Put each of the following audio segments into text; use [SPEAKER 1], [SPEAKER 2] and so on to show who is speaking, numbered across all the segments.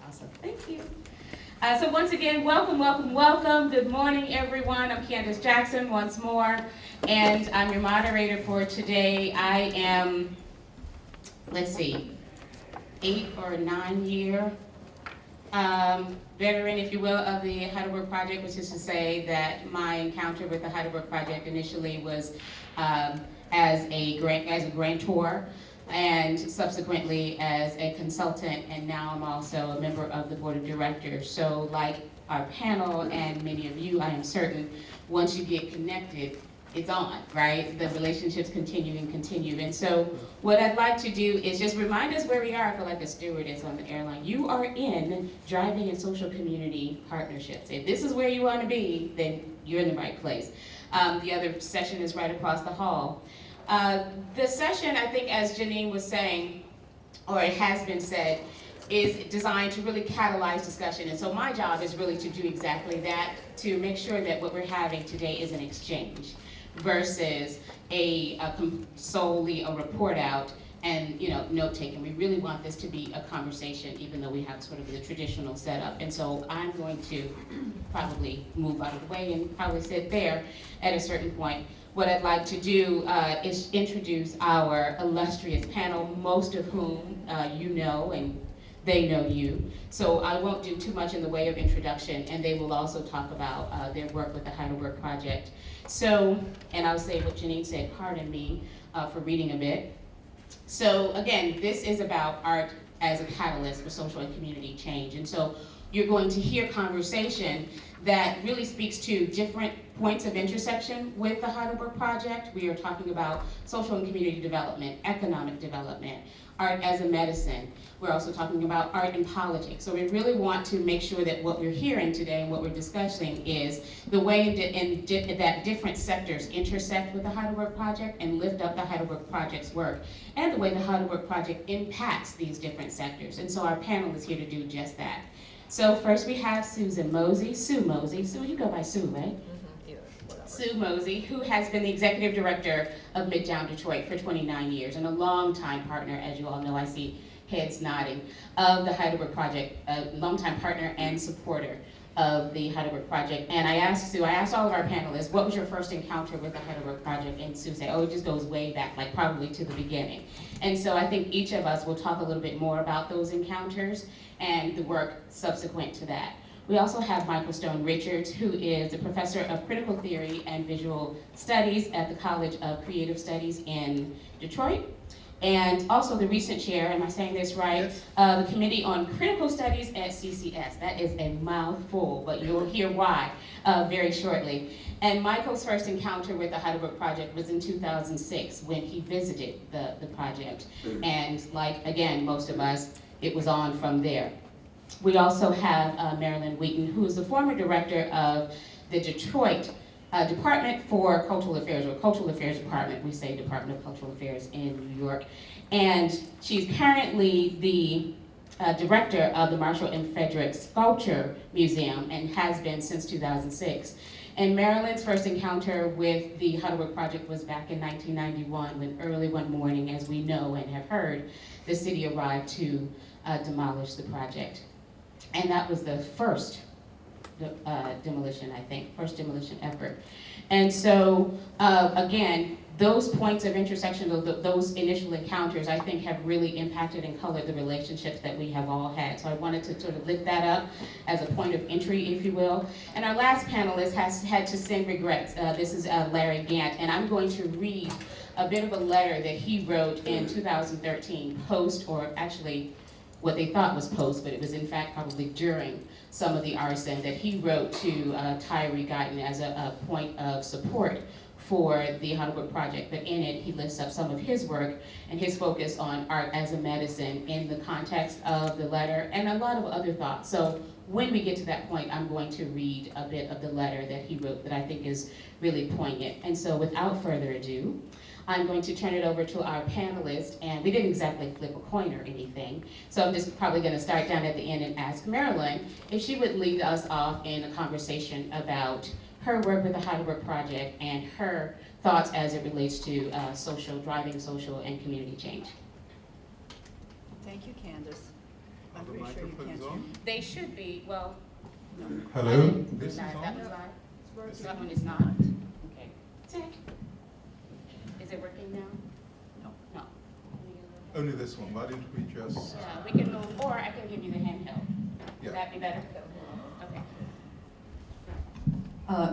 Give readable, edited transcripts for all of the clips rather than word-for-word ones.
[SPEAKER 1] Awesome, thank you. So once again, welcome, welcome, welcome. Good morning, everyone. I'm Candace Jackson once more, and I'm your moderator for today. I am, let's see, 8 or 9 year veteran, if you will, of the Heidelberg Project, which is to say that my encounter with the Heidelberg Project initially was as a grantor, and subsequently as a consultant, and now I'm also a member of the board of directors. So like our panel and many of you, I am certain, once you get connected, it's on, right? The relationships continue and continue. And so what I'd like to do is just remind us where we are. I feel like a stewardess on the airline. You are in driving and social community partnerships. If this is where you want to be, then you're in the right place. The other session is right across the hall. The session, I think, as Janine was saying, or it has been said, is designed to really catalyze discussion. And so my job is really to do exactly that, to make sure that what we're having today is an exchange versus solely a report out and note taking. We really want this to be a conversation, even though we have sort of the traditional setup. And so I'm going to probably move out of the way and probably sit there at a certain point. What I'd like to do is introduce our illustrious panel, most of whom you know and they know you. So I won't do too much in the way of introduction, and they will also talk about their work with the Heidelberg Project. So, and I'll say what Janine said, pardon me for reading a bit. So again, this is about art as a catalyst for social and community change. And so you're going to hear conversation that really speaks to different points of intersection with the Heidelberg Project. We are talking about social and community development, economic development, art as a medicine. We're also talking about art and politics. So we really want to make sure that what we're hearing today and what we're discussing is the way that different sectors intersect with the Heidelberg Project and lift up the Heidelberg Project's work, and the way the Heidelberg Project impacts these different sectors. And so our panel is here to do just that. So first we have Susan Mosey, Sue Mosey. Sue, you go by Sue, right? Sue Mosey, who has been the executive director of Midtown Detroit for 29 years and a longtime partner, as you all know, I see heads nodding, of the Heidelberg Project, a longtime partner and supporter of the Heidelberg Project. And I asked Sue, I asked all of our panelists, what was your first encounter with the Heidelberg Project? And Sue said, oh, it just goes way back, like probably to the beginning. And so I think each of us will talk a little bit more about those encounters and the work subsequent to that. We also have Michael Stone Richards, who is a professor of critical theory and visual studies at the College of Creative Studies in Detroit, and also the recent chair, am I saying this right, yes, the Committee on Critical Studies at CCS. That is a mouthful, but you'll hear why very shortly. And Michael's first encounter with the Heidelberg Project was in 2006 when he visited the project. And like, again, most of us, it was on from there. We also have Marilyn Wheaton, who is the former director of the Detroit Department for Cultural Affairs, or Cultural Affairs Department, we say Department of Cultural Affairs in New York. And she's currently the director of the Marshall M. Frederick Sculpture Museum and has been since 2006. And Marilyn's first encounter with the Heidelberg Project was back in 1991, when early one morning, as we know and have heard, the city arrived to demolish the project. And that was the first demolition, I think, first demolition effort. And so, again, those points of intersection, those initial encounters, I think have really impacted and colored the relationships that we have all had. So I wanted to sort of lift that up as a point of entry, if you will. And our last panelist has had to send regrets. This is Larry Gant, and I'm going to read a bit of a letter that he wrote in 2013, post, or actually what they thought was post, but it was in fact probably during some of the arson, that he wrote to Tyree Guyton as a point of support for the Heidelberg Project. But in it, he lists up some of his work and his focus on art as a medicine in the context of the letter, and a lot of other thoughts. So when we get to that point, I'm going to read a bit of the letter that he wrote that I think is really poignant. And so without further ado, I'm going to turn it over to our panelists, and we didn't exactly flip a coin or anything, so I'm just probably going to start down at the end and ask Marilyn if she would lead us off in a conversation about her work with the Heidelberg Project and her thoughts as it relates to driving social and community change.
[SPEAKER 2] Thank you, Candace. I'm
[SPEAKER 3] the
[SPEAKER 2] pretty sure you
[SPEAKER 3] microphones
[SPEAKER 2] can't.
[SPEAKER 3] on?
[SPEAKER 1] They should be, well, no.
[SPEAKER 3] Hello?
[SPEAKER 1] That
[SPEAKER 3] This is
[SPEAKER 1] that
[SPEAKER 3] on?
[SPEAKER 1] was live?
[SPEAKER 3] Is
[SPEAKER 1] That
[SPEAKER 3] it?
[SPEAKER 1] one is not? Okay. Check. Is it working now?
[SPEAKER 2] No.
[SPEAKER 1] No.
[SPEAKER 3] Only this one. Why don't we just?
[SPEAKER 1] Yeah, we can move, or I can give you the handheld.
[SPEAKER 3] Yeah.
[SPEAKER 1] Would that be better? Okay.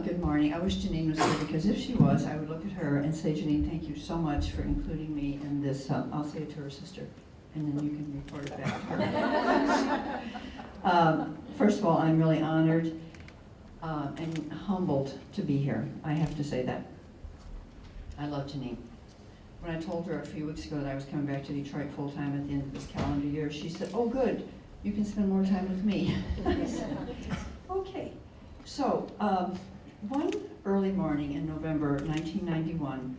[SPEAKER 2] Good morning. I wish Janine was here, because if she was, I would look at her and say, Janine, thank you so much for including me in this. I'll say it to her sister, and then you can report it back to her. First of all, I'm really honored and humbled to be here. I have to say that. I love Janine. When I told her a few weeks ago that I was coming back to Detroit full-time at the end of this calendar year, she said, oh, good, you can spend more time with me. I said, okay. So, one early morning in November 1991,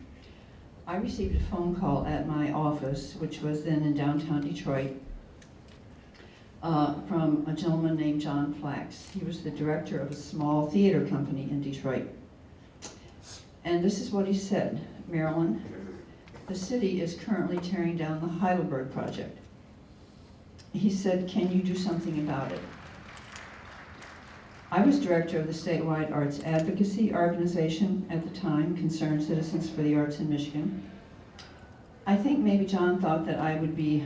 [SPEAKER 2] I received a phone call at my office, which was then in downtown Detroit, from a gentleman named John Flax. He was the director of a small theater company in Detroit. And this is what he said: Marilyn, the city is currently tearing down the Heidelberg project. He said, can you do something about it? I was director of the statewide arts advocacy organization at the time, Concerned Citizens for the Arts in Michigan. I think maybe John thought that I would be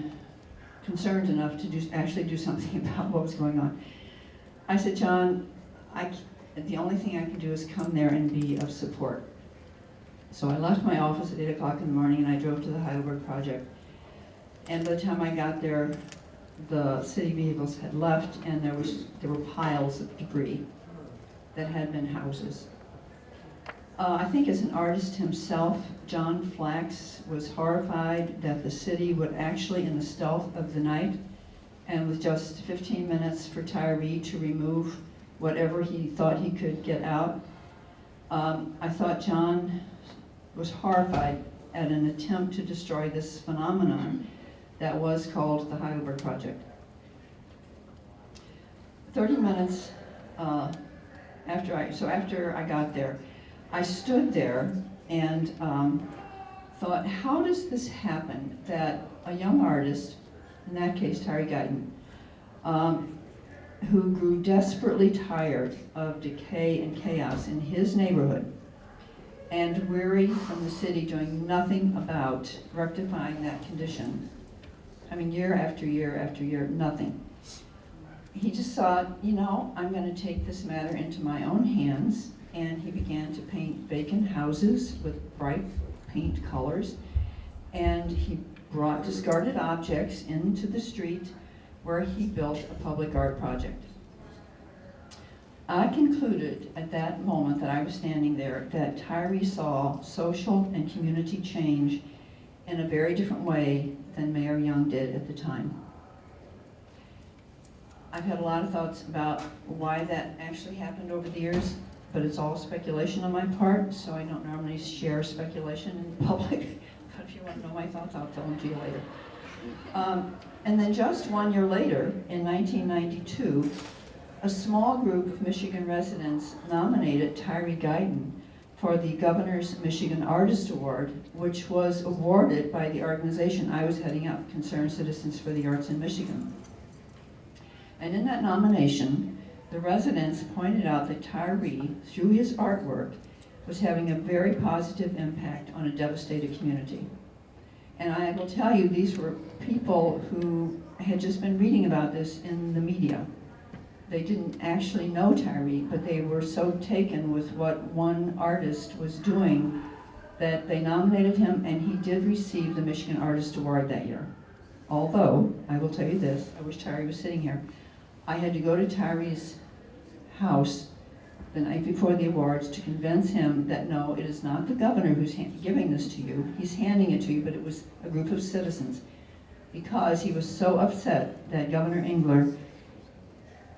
[SPEAKER 2] concerned enough to actually do something about what was going on. I said, John, the only thing I can do is come there and be of support. So I left my office at 8 o'clock in the morning and I drove to the Heidelberg project. And by the time I got there, the city vehicles had left, and there were piles of debris that had been houses. I think as an artist himself, John Flax was horrified that the city would actually, in the stealth of the night, and with just 15 minutes for Tyree to remove whatever he thought he could get out, I thought John was horrified at an attempt to destroy this phenomenon that was called the Heidelberg Project. 30 minutes after I got there, I stood there and thought, how does this happen that a young artist, in that case Tyree Guyton, who grew desperately tired of decay and chaos in his neighborhood, and weary from the city doing nothing about rectifying that condition, I mean, year after year after year, nothing. He just thought, you know, I'm going to take this matter into my own hands, and he began to paint vacant houses with bright paint colors, and he brought discarded objects into the street where he built a public art project. I concluded at that moment that I was standing there that Tyree saw social and community change in a very different way than Mayor Young did at the time. I've had a lot of thoughts about why that actually happened over the years, but it's all speculation on my part, so I don't normally share speculation in public. But if you want to know my thoughts, I'll tell them to you later. And then just 1 year later, in 1992, a small group of Michigan residents nominated Tyree Guyton for the Governor's Michigan Artist Award, which was awarded by the organization I was heading up, Concerned Citizens for the Arts in Michigan. And in that nomination, the residents pointed out that Tyree, through his artwork, was having a very positive impact on a devastated community. And I will tell you, these were people who had just been reading about this in the media. They didn't actually know Tyree, but they were so taken with what one artist was doing that they nominated him, and he did receive the Michigan Artist Award that year. Although, I will tell you this, I wish Tyree was sitting here, I had to go to Tyree's house the night before the awards to convince him that no, it is not the governor who's giving this to you, he's handing it to you, but it was a group of citizens. Because he was so upset that Governor Engler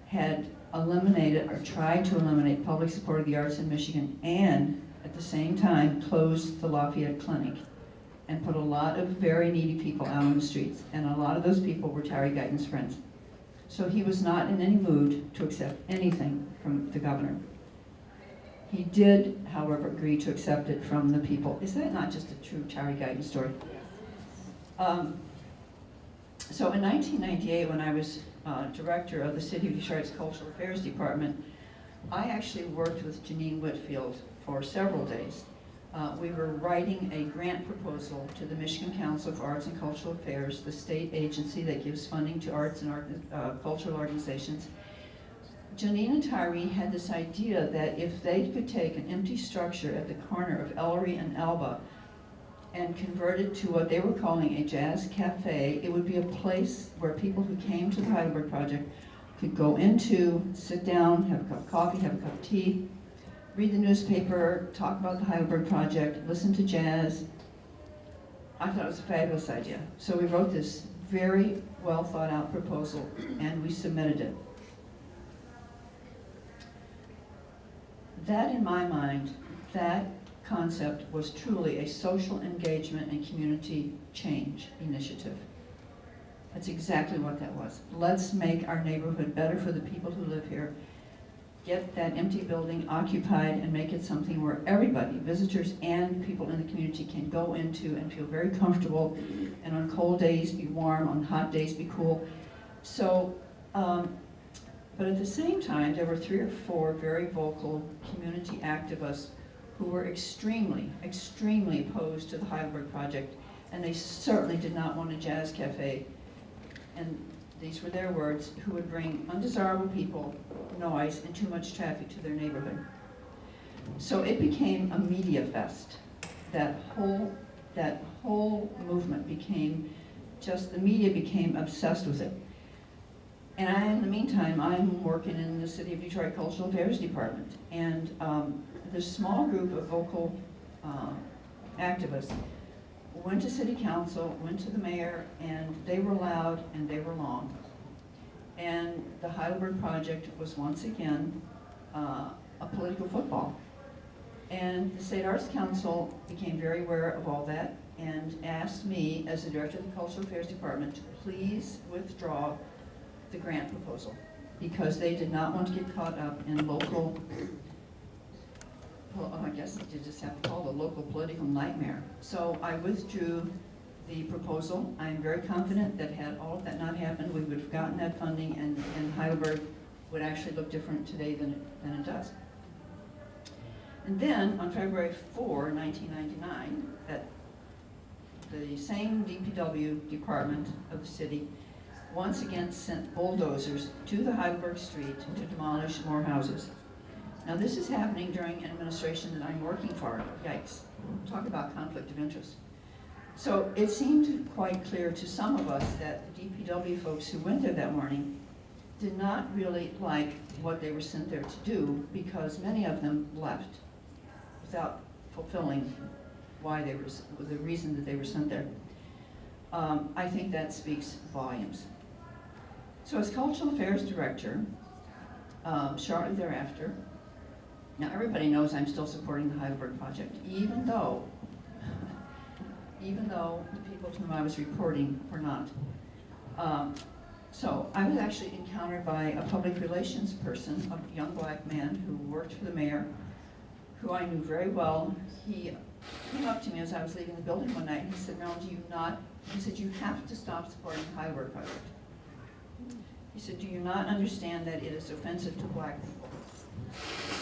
[SPEAKER 2] had eliminated or tried to eliminate public support of the arts in Michigan, and at the same time closed the Lafayette Clinic and put a lot of very needy people out on the streets, and a lot of those people were Tyree Guyton's friends. So he was not in any mood to accept anything from the governor. He did, however, agree to accept it from the people. Is that not just a true Tyree Guyton story? So in 1998, when I was director of the City of Detroit's Cultural Affairs Department, I actually worked with Janine Whitfield for several days. We were writing a grant proposal to the Michigan Council for Arts and Cultural Affairs, the state agency that gives funding to arts and cultural organizations. Janine and Tyree had this idea that if they could take an empty structure at the corner of Ellery and Alba and convert it to what they were calling a jazz cafe, it would be a place where people who came to the Heidelberg Project could go into, sit down, have a cup of coffee, have a cup of tea, read the newspaper, talk about the Heidelberg Project, listen to jazz. I thought it was a fabulous idea. So we wrote this very well thought out proposal and we submitted it. That, in my mind, that concept was truly a social engagement and community change initiative. That's exactly what that was. Let's make our neighborhood better for the people who live here. Get that empty building occupied and make it something where everybody, visitors and people in the community, can go into and feel very comfortable, and on cold days be warm, on hot days be cool. So, but at the same time, there were 3 or 4 very vocal community activists who were extremely, extremely opposed to the Heidelberg Project, and they certainly did not want a jazz cafe. And these were their words, who would bring undesirable people, noise, and too much traffic to their neighborhood. So it became a media fest. That whole movement became just, the media became obsessed with it. And in the meantime, I'm working in the City of Detroit Cultural Affairs Department. And this small group of vocal activists went to City Council, went to the mayor, and they were loud and they were long. And the Heidelberg Project was once again a political football. And the State Arts Council became very aware of all that and asked me, as the director of the Cultural Affairs Department, to please withdraw the grant proposal, because they did not want to get caught up in local, well, I guess you just have to call it a local political nightmare. So I withdrew the proposal. I'm very confident that had all of that not happened, we would have gotten that funding, and Heidelberg would actually look different today than it does. And then on February 4, 1999, that the same DPW department of the city once again sent bulldozers to the Heidelberg street to demolish more houses. Now this is happening during an administration that I'm working for. Yikes. Talk about conflict of interest. So it seemed quite clear to some of us that the DPW folks who went there that morning did not really like what they were sent there to do, because many of them left without fulfilling why they were, the reason that they were sent there. I think that speaks volumes. So as Cultural Affairs Director, shortly thereafter, now everybody knows I'm still supporting the Heidelberg Project, even though the people to whom I was reporting were not. So I was actually encountered by a public relations person, a young black man who worked for the mayor, who I knew very well. He came up to me as I was leaving the building one night and he said, "Marilyn, he said, you have to stop supporting the Heidelberg Project." He said, "Do you not understand that it is offensive to black people?"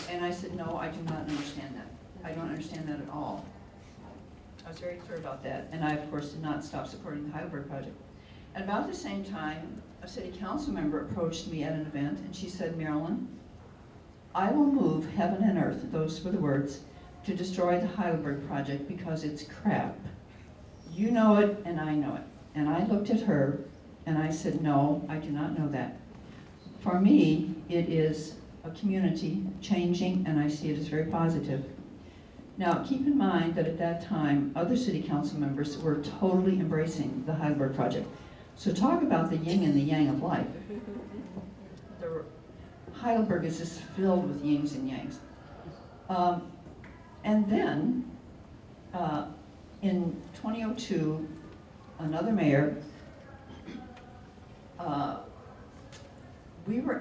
[SPEAKER 2] And I said, "No, I do not understand that. I don't understand that at all." I was very clear about that, and I, of course, did not stop supporting the Heidelberg Project. At about the same time, a city council member approached me at an event, and she said, "Marilyn, I will move heaven and earth," those were the words, "to destroy the Heidelberg Project because it's crap. You know it, and I know it." And I looked at her, and I said, "No, I do not know that. For me, it is a community changing, and I see it as very positive." Now, keep in mind that at that time, other city council members were totally embracing the Heidelberg Project. So talk about the yin and the yang of life. Heidelberg is just filled with yins and yangs. And then, in 2002, another mayor,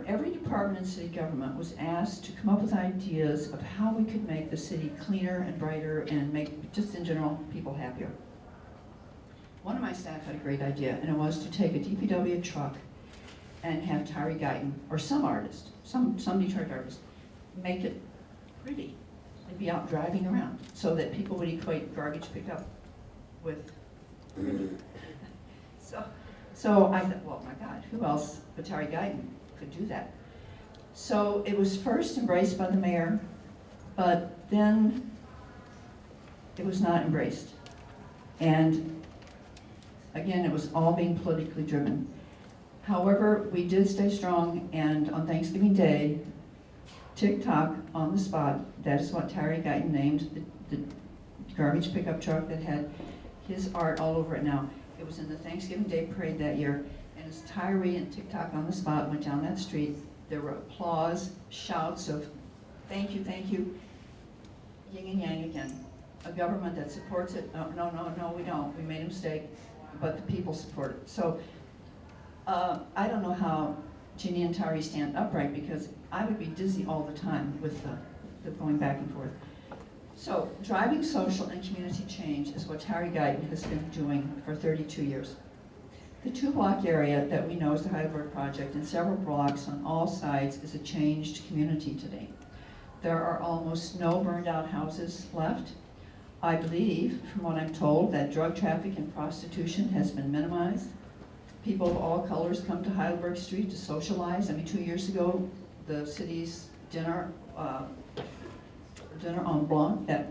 [SPEAKER 2] every department in city government was asked to come up with ideas of how we could make the city cleaner and brighter and make, just in general, people happier. one of my staff had a great idea, and it was to take a DPW truck and have Tyree Guyton, or some artist, some Detroit artist, make it pretty and be out driving around so that people would equate garbage pickup with pretty. So I thought, well, my God, who else but Tyree Guyton could do that? So it was first embraced by the mayor, but then it was not embraced. And again, it was all being politically driven. However, we did stay strong, and on Thanksgiving Day, TikTok on the spot, that is what Tyree Guyton named the garbage pickup truck that had his art all over it now. It was in the Thanksgiving Day parade that year, and as Tyree and TikTok on the spot went down that street, there were applause, shouts of thank you, yin and yang again. A government that supports it, no, we don't, we made a mistake, but the people support it. So I don't know how Ginny and Tyree stand upright, because I would be dizzy all the time with the going back and forth. So driving social and community change is what Tyree Guyton has been doing for 32 years. The 2-block area that we know as the Heidelberg Project, and several blocks on all sides, is a changed community today. There are almost no burned out houses left. I believe, from what I'm told, that drug traffic and prostitution has been minimized. People of all colors come to Heidelberg Street to socialize. I mean, 2 years ago, the city's dinner en blanc, that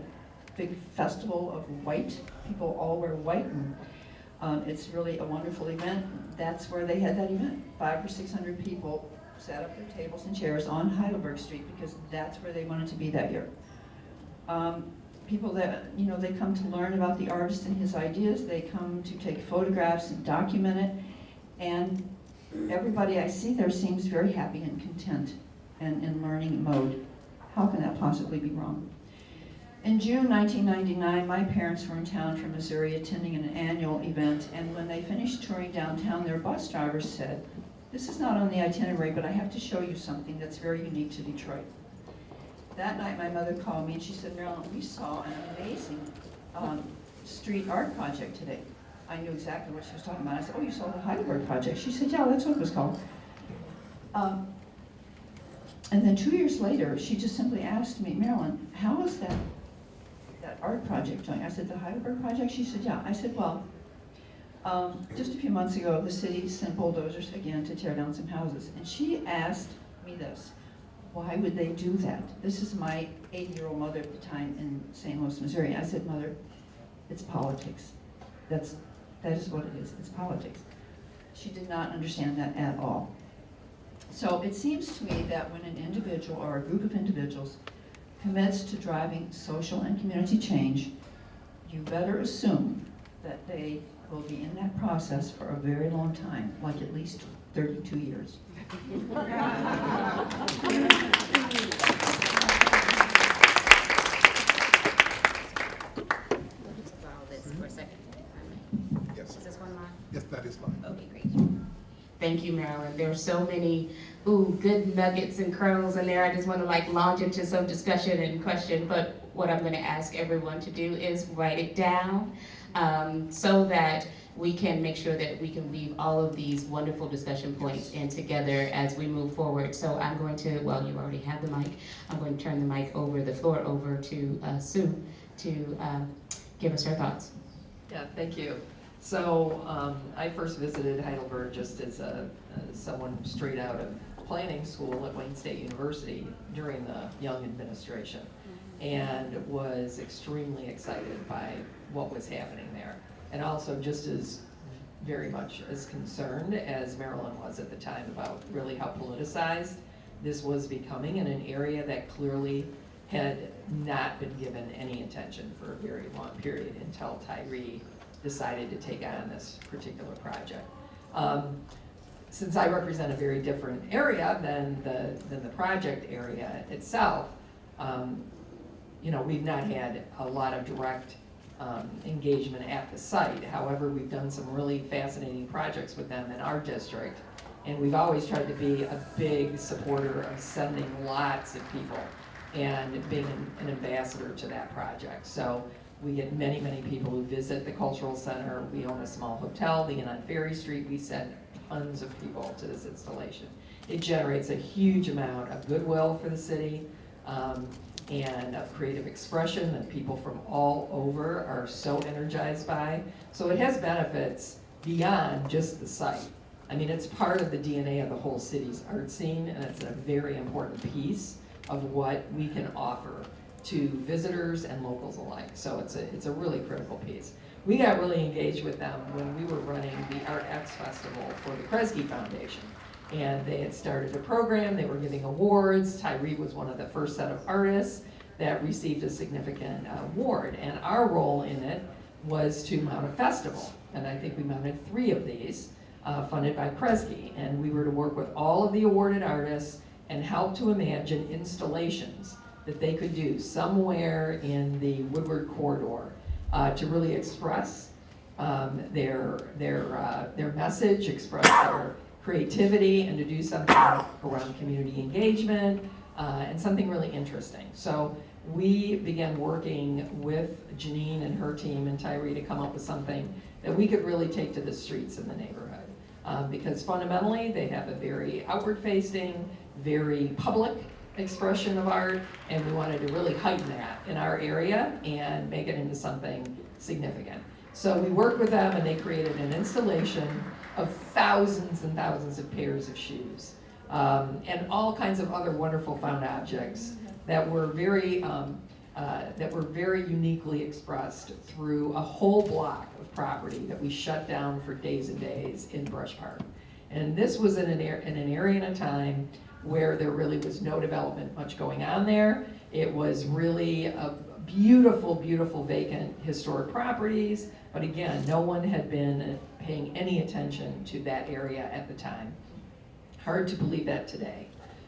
[SPEAKER 2] big festival of white, people all wear white, and it's really a wonderful event. That's where they had that event. 500 or 600 people sat up their tables and chairs on Heidelberg Street because that's where they wanted to be that year. People that, they come to learn about the artist and his ideas. They come to take photographs and document it. And everybody I see there seems very happy and content and in learning mode. How can that possibly be wrong? In June 1999, my parents were in town from Missouri attending an annual event, and when they finished touring downtown, their bus driver said, "This is not on the itinerary, but I have to show you something that's very unique to Detroit." That night, my mother called me and she said, "Marilyn, we saw an amazing street art project today." I knew exactly what she was talking about. I said, "Oh, you saw the Heidelberg Project?" She said, "Yeah, that's what it was called." And then 2 years later, she just simply asked me, "Marilyn, how is that art project doing?" I said, "The Heidelberg Project?" She said, "Yeah." I said, "Well, just a few months ago, the city sent bulldozers again to tear down some houses." And she asked me this, why would they do that? This is my 80-year-old mother at the time in St. Louis, Missouri. I said, "Mother, it's politics. That is what it is. It's politics." She did not understand that at all. So it seems to me that when an individual or a group of individuals commits to driving social and community change, you better assume that they will be in that process for a very long time, like at least 32 years.
[SPEAKER 1] For a second.
[SPEAKER 3] Yes,
[SPEAKER 1] Is this one live?
[SPEAKER 3] yes, that is fine.
[SPEAKER 1] Okay, great. Thank you, Marilyn. There are so many good nuggets and kernels in there. I just want to launch into some discussion and question, but what I'm going to ask everyone to do is write it down so that we can make sure that we can weave all of these wonderful discussion points in together as we move forward. So I'm going to, well, you already have the mic. I'm going to turn the floor over to Sue to give us her thoughts.
[SPEAKER 4] Yeah, thank you. So I first visited Heidelberg just as someone straight out of planning school at Wayne State University during the Young administration, and was extremely excited by what was happening there, and also just as very much as concerned as Marilyn was at the time about really how politicized this was becoming in an area that clearly had not been given any attention for a very long period until Tyree decided to take on this particular project. Since I represent a very different area than the project area itself, we've not had a lot of direct engagement at the site. However, we've done some really fascinating projects with them in our district, and we've always tried to be a big supporter of sending lots of people and being an ambassador to that project. So We get many, many people who visit the cultural center. We own a small hotel, the Inn on Ferry Street. We send tons of people to this installation. It generates a huge amount of goodwill for the city, and of creative expression that people from all over are so energized by. So it has benefits beyond just the site. I mean, it's part of the DNA of the whole city's art scene, and it's a very important piece of what we can offer to visitors and locals alike. So it's a really critical piece. We got really engaged with them when we were running the Art X Festival for the Kresge Foundation. And they had started a program, they were giving awards. Tyree was one of the first set of artists that received a significant award. And our role in it was to mount a festival. And I think we mounted 3 of these, funded by Kresge. And we were to work with all of the awarded artists and help to imagine installations that they could do somewhere in the Woodward corridor to really express their message, express their creativity, and to do something around community engagement and something really interesting. So we began working with Janine and her team and Tyree to come up with something that we could really take to the streets in the neighborhood. Because fundamentally, they have a very outward-facing, very public expression of art, and we wanted to really heighten that in our area and make it into something significant. So we worked with them, and they created an installation of thousands and thousands of pairs of shoes, and all kinds of other wonderful found objects that were very uniquely expressed through a whole block of property that we shut down for days and days in Brush Park. And this was in an area and a time where there really was no development much going on there. It was really a beautiful, beautiful vacant historic properties, but again, no one had been paying any attention to that area at the time. Hard to believe that today.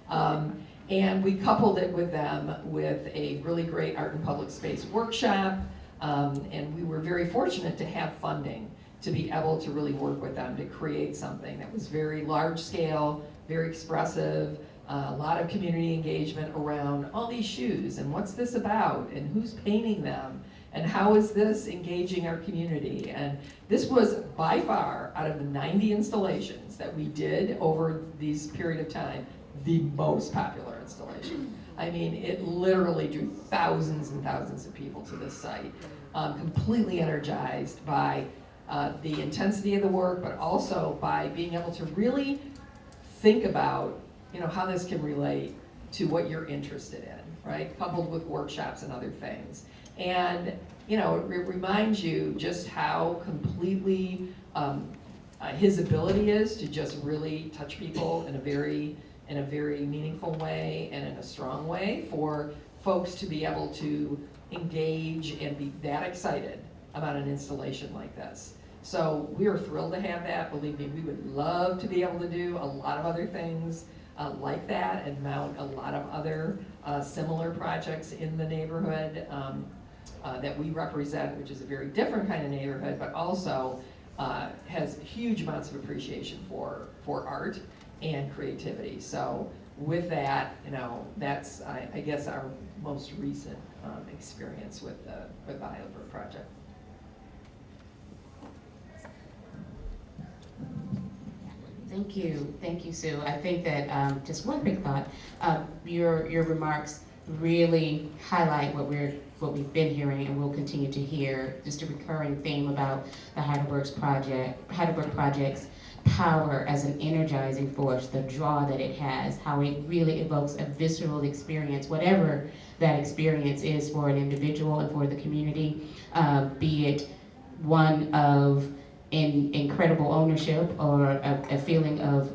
[SPEAKER 4] And we coupled it with them with a really great art and public space workshop, and we were very fortunate to have funding to be able to really work with them to create something that was very large scale, very expressive, a lot of community engagement around all these shoes and what's this about and who's painting them and how is this engaging our community. And this was by far, out of the 90 installations that we did over this period of time, the most popular installation. I mean, it literally drew thousands and thousands of people to this site, completely energized by the intensity of the work, but also by being able to really think about, how this can relate to what you're interested in, right? Coupled with workshops and other things. And, it reminds you just how completely his ability is to just really touch people in a very meaningful way and in a strong way for folks to be able to engage and be that excited about an installation like this. So we are thrilled to have that. Believe me, we would love to be able to do a lot of other things like that and mount a lot of other similar projects in the neighborhood that we represent, which is a very different kind of neighborhood, but also has huge amounts of appreciation for art and creativity. So with that, that's I guess our most recent experience with the Heidelberg project.
[SPEAKER 1] Thank you, Sue. I think that just one quick thought. Your remarks really highlight what we've been hearing and will continue to hear. Just a recurring theme about the Heidelberg project's power as an energizing force, the draw that it has, how it really evokes a visceral experience, whatever that experience is for an individual and for the community, be it one of incredible ownership or a feeling of,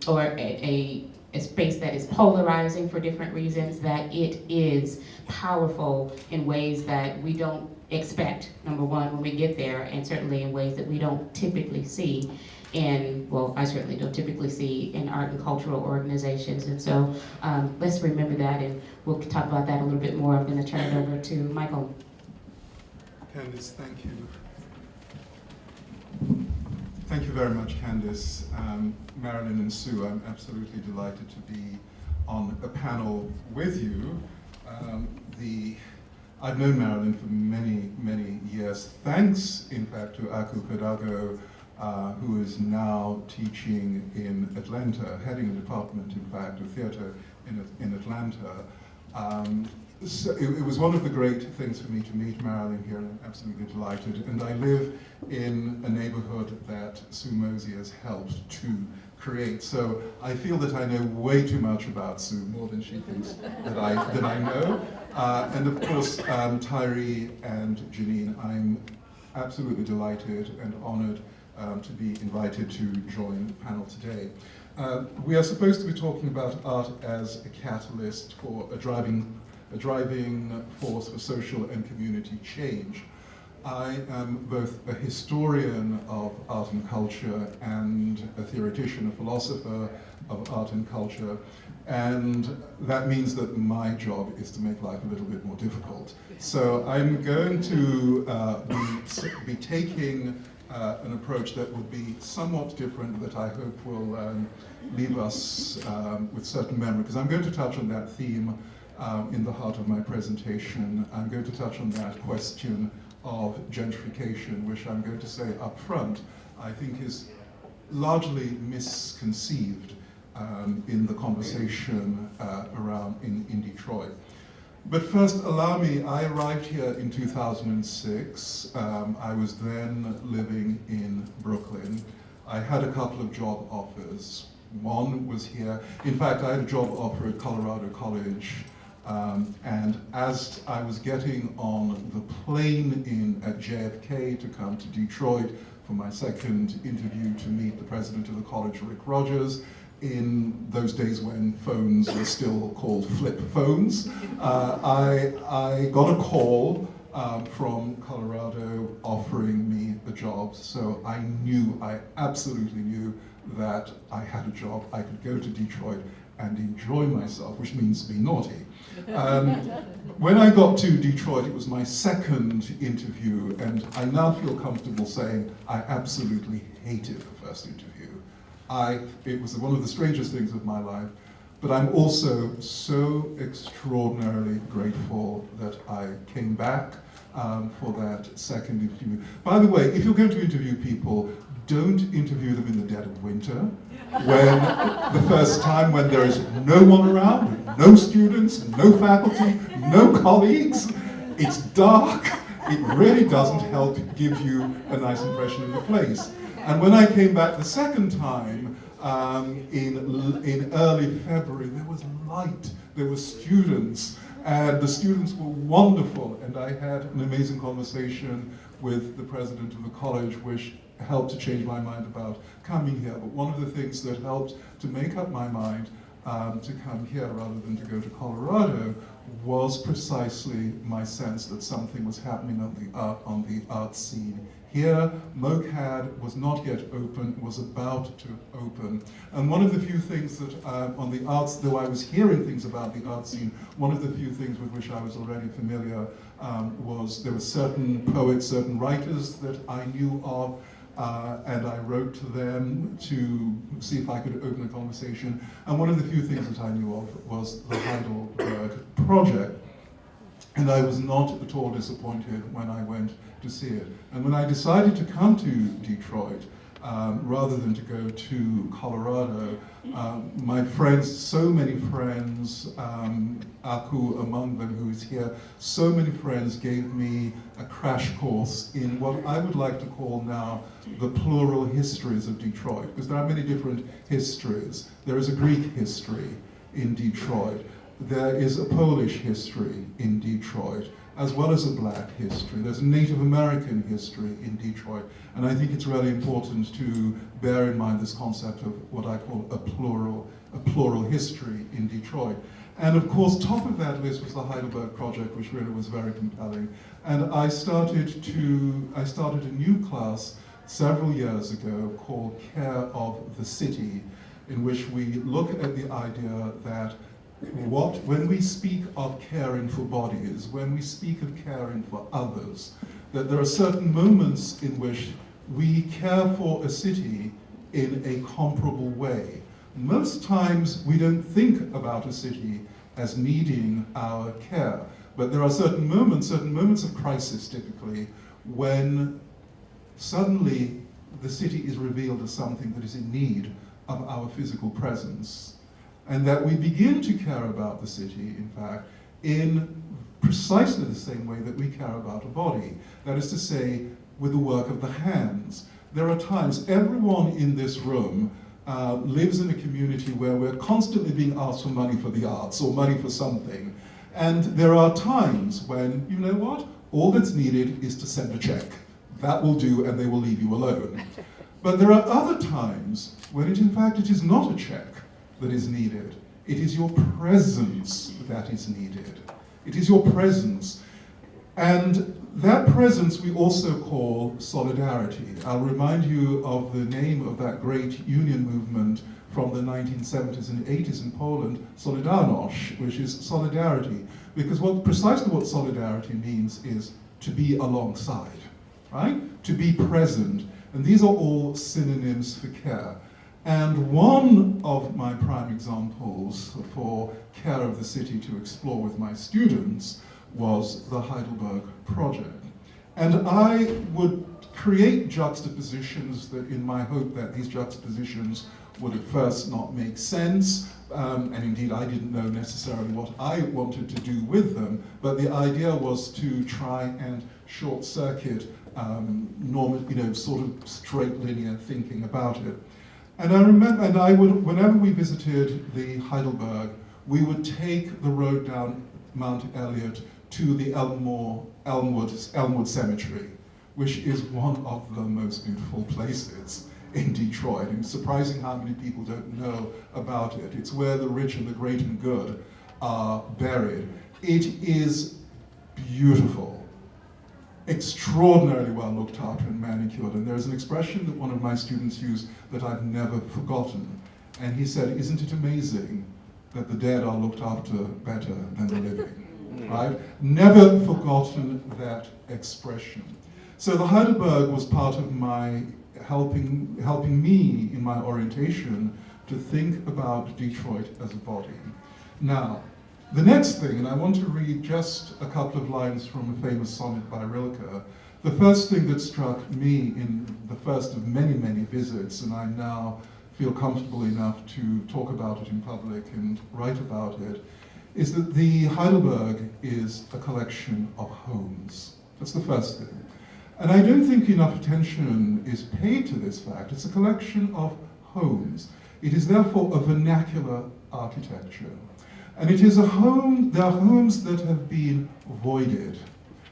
[SPEAKER 1] or a space that is polarizing for different reasons, that it is powerful in ways that we don't expect, number one, when we get there, and certainly in ways that we don't typically see I certainly don't typically see in art and cultural organizations. And so let's remember that, and we'll talk about that a little bit more. I'm going to turn it over to Michael.
[SPEAKER 3] Candice, thank you. Thank you very much, Candice. Marilyn and Sue, I'm absolutely delighted to be on a panel with you. The I've known Marilyn for many, many years, thanks, in fact, to Aku Hidalgo, who is now teaching in Atlanta, heading a department, in fact, of theatre in Atlanta. So it was one of the great things for me to meet Marilyn here, and I'm absolutely delighted. And I live in a neighborhood that Sue Mosey has helped to create. So I feel that I know way too much about Sue, more than she thinks that I know. And of course, Tyree and Janine, I'm absolutely delighted and honored to be invited to join the panel today. We are supposed to be talking about art as a catalyst for a driving force for social and community change. I am both a historian of art and culture and a theoretician, a philosopher of art and culture, and that means that my job is to make life a little bit more difficult. So I'm going to be taking an approach that will be somewhat different, that I hope will leave us with certain memory, because I'm going to touch on that theme in the heart of my presentation. I'm going to touch on that question of gentrification, which I'm going to say up front, I think is largely misconceived in the conversation around in Detroit. But first, allow me, I arrived here in 2006. I was then living in Brooklyn. I had a couple of job offers. One was here. In fact, I had a job offer at Colorado College. And as I was getting on the plane at JFK to come to Detroit for my second interview to meet the president of the college, Rick Rogers, in those days when phones were still called flip phones, I got a call from Colorado offering me the job. So I absolutely knew that I had a job. I could go to Detroit and enjoy myself, which means be naughty. When I got to Detroit, it was my second interview, and I now feel comfortable saying I absolutely hated the first interview. It was one of the strangest things of my life, but I'm also so extraordinarily grateful that I came back for that second interview. By the way, if you're going to interview people, don't interview them in the dead of winter, when the first time when there is no one around, no students, no faculty, no colleagues, it's dark. It really doesn't help give you a nice impression of the place. And when I came back the second time, in early February, there was light, there were students, and the students were wonderful, and I had an amazing conversation with the president of the college, which helped to change my mind about coming here. But one of the things that helped to make up my mind to come here rather than to go to Colorado was precisely my sense that something was happening on the art scene here. MoCAD was not yet open, was about to open. And one of the few things that on the arts, though I was hearing things about the art scene, one of the few things with which I was already familiar was there were certain poets, certain writers that I knew of, and I wrote to them to see if I could open a conversation. And one of the few things that I knew of was the Heidelberg project. And I was not at all disappointed when I went to see it. And when I decided to come to Detroit, rather than to go to Colorado, my friends, so many friends, Aku among them who is here, so many friends gave me a crash course in what I would like to call now the plural histories of Detroit, because there are many different histories. There is a Greek history in Detroit. There is a Polish history in Detroit, as well as a black history. There's a Native American history in Detroit. And I think it's really important to bear in mind this concept of what I call a plural history in Detroit. And of course, top of that list was the Heidelberg project, which really was very compelling. And I started a new class several years ago called Care of the City, in which we look at the idea that when we speak of caring for bodies, when we speak of caring for others, that there are certain moments in which we care for a city in a comparable way. Most times we don't think about a city as needing our care, But there are certain moments of crisis typically, when suddenly the city is revealed as something that is in need of our physical presence. And that we begin to care about the city, in fact, in precisely the same way that we care about a body. That is to say, with the work of the hands. There are times, everyone in this room lives in a community where we're constantly being asked for money for the arts or money for something. And there are times when, you know what, all that's needed is to send a check. That will do, and they will leave you alone. But there are other times when in fact it is not a check that is needed. It is your presence that is needed. It is your presence. And that presence we also call solidarity. I'll remind you of the name of that great union movement from the 1970s and 80s in Poland, Solidarność, which is solidarity. Because precisely what solidarity means is to be alongside, right? To be present. And these are all synonyms for care. And one of my prime examples for care of the city to explore with my students was the Heidelberg project. And I would create juxtapositions that, in my hope that these juxtapositions would at first not make sense, and indeed I didn't know necessarily what I wanted to do with them, but the idea was to try and short circuit normal, sort of straight linear thinking about it. And I remember, and I would, whenever we visited the Heidelberg, we would take the road down Mount Elliot to the Elmwood Cemetery, which is one of the most beautiful places in Detroit. And it's surprising how many people don't know about it. It's where the rich and the great and good are buried. It is beautiful, extraordinarily well looked after and manicured. And there's an expression that one of my students used that I've never forgotten. And he said, "Isn't it amazing that the dead are looked after better than the living?" Right? Never forgotten that expression. So the Heidelberg was part of my helping me in my orientation to think about Detroit as a body. Now, the next thing, and I want to read just a couple of lines from a famous sonnet by Rilke. The first thing that struck me in the first of many, many visits, and I now feel comfortable enough to talk about it in public and write about it, is that the Heidelberg is a collection of homes. That's the first thing. And I don't think enough attention is paid to this fact. It's a collection of homes. It is therefore a vernacular architecture. And it is a home, there are homes that have been voided,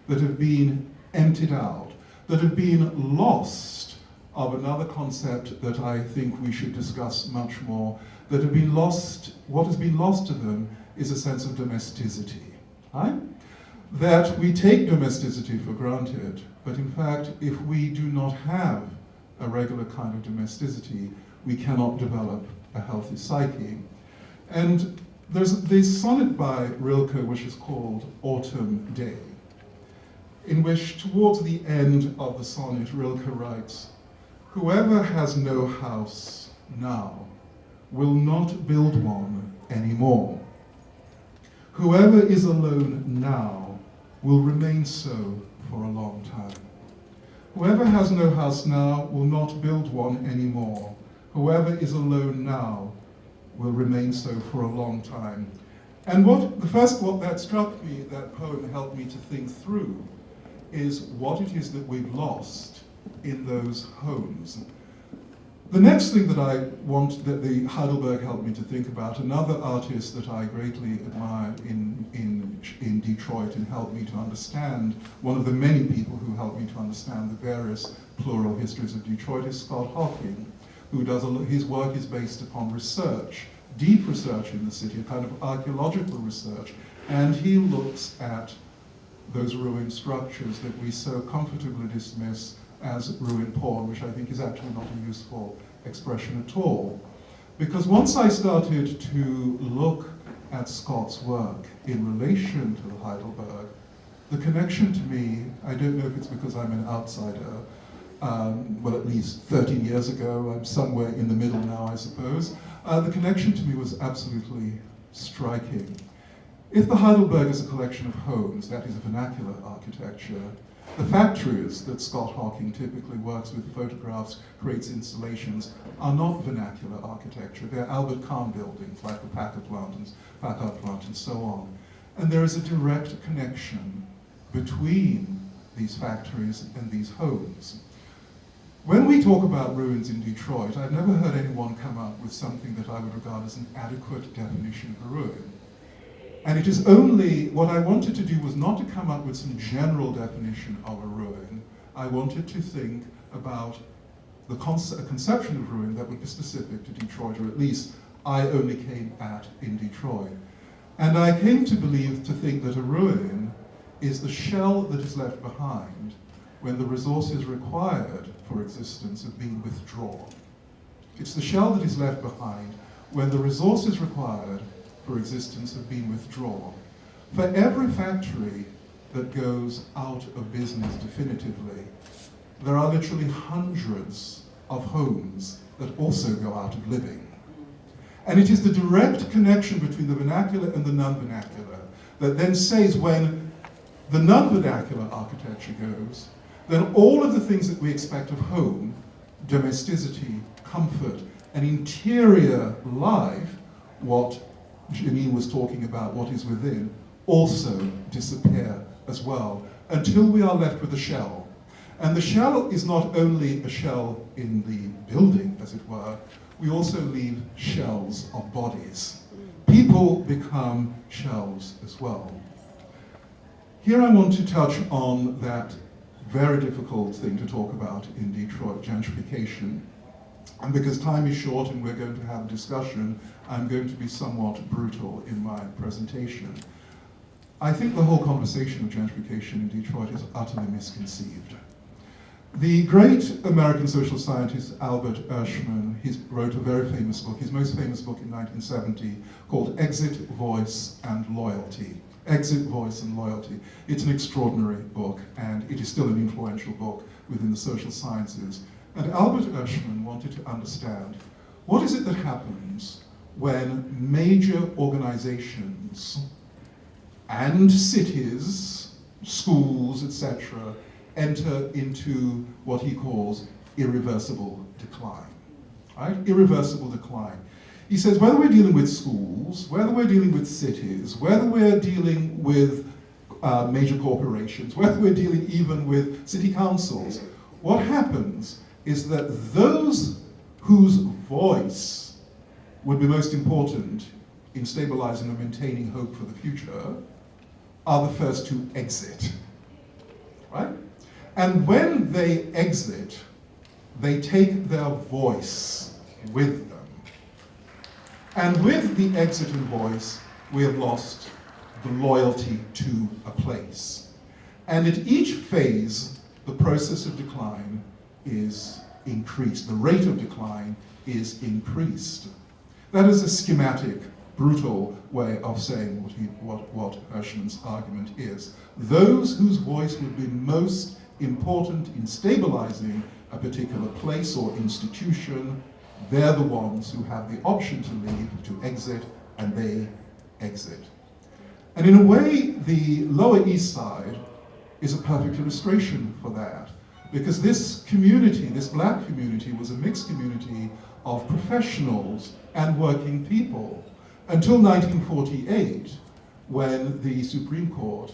[SPEAKER 3] that have been emptied out, that have been lost, of another concept that I think we should discuss much more, that have been lost. What has been lost to them is a sense of domesticity, right? That we take domesticity for granted, but in fact, if we do not have a regular kind of domesticity, we cannot develop a healthy psyche. And there's this sonnet by Rilke which is called Autumn Day, in which towards the end of the sonnet, Rilke writes, "Whoever has no house now will not build one anymore. Whoever is alone now will remain so for a long time. Whoever has no house now will not build one anymore. Whoever is alone now will remain so for a long time." And what that struck me, that poem helped me to think through, is what it is that we've lost in those homes. The next thing that the Heidelberg helped me to think about, another artist that I greatly admire in Detroit and helped me to understand, one of the many people who helped me to understand the various plural histories of Detroit, is Scott Hocking, who his work is based upon research, deep research in the city, a kind of archaeological research, and he looks at those ruined structures that we so comfortably dismiss as ruined porn, which I think is actually not a useful expression at all. Because once I started to look at Scott's work in relation to the Heidelberg, the connection to me, I don't know if it's because I'm an outsider, well, at least 13 years ago, I'm somewhere in the middle now, I suppose, the connection to me was absolutely striking. If the Heidelberg is a collection of homes, that is a vernacular architecture, the factories that Scott Hawking typically works with, photographs, creates installations, are not vernacular architecture. They're Albert Kahn buildings, like the Packard plant and so on. And there is a direct connection between these factories and these homes. When we talk about ruins in Detroit, I've never heard anyone come up with something that I would regard as an adequate definition of a ruin. And it is only, what I wanted to do was not to come up with some general definition of a ruin. I wanted to think about a conception of ruin that would be specific to Detroit, or at least I only came at in Detroit. And I came to think that a ruin is the shell that is left behind when the resources required for existence have been withdrawn. It's the shell that is left behind when the resources required for existence have been withdrawn. For every factory that goes out of business definitively, there are literally hundreds of homes that also go out of living. And it is the direct connection between the vernacular and the non-vernacular that then says when the non-vernacular architecture goes, then all of the things that we expect of home, domesticity, comfort, and interior life, what Janine was talking about, what is within, also disappear as well, until we are left with a shell. And the shell is not only a shell in the building, as it were, we also leave shells of bodies. People become shells as well. Here I want to touch on that very difficult thing to talk about in Detroit, gentrification. And because time is short and we're going to have a discussion, I'm going to be somewhat brutal in my presentation. I think the whole conversation of gentrification in Detroit is utterly misconceived. The great American social scientist Albert Hirschman, he wrote a very famous book, his most famous book in 1970, called Exit, Voice, and Loyalty. Exit, Voice, and Loyalty. It's an extraordinary book, and it is still an influential book within the social sciences. And Albert Hirschman wanted to understand, what is it that happens when major organizations and cities, schools, etc., enter into what he calls irreversible decline, right? Irreversible decline. He says whether we're dealing with schools, whether we're dealing with cities, whether we're dealing with major corporations, whether we're dealing even with city councils, what happens is that those whose voice would be most important in stabilizing and maintaining hope for the future are the first to exit, right? And when they exit, they take their voice with them. And with the exit and voice, we have lost the loyalty to a place. And at each phase, the process of decline is increased. The rate of decline is increased. That is a schematic, brutal way of saying what Hirschman's argument is. Those whose voice would be most important in stabilizing a particular place or institution, they're the ones who have the option to leave, to exit, and they exit. And in a way, the Lower East Side is a perfect illustration for that, because this community, this black community, was a mixed community of professionals and working people until 1948, when the Supreme Court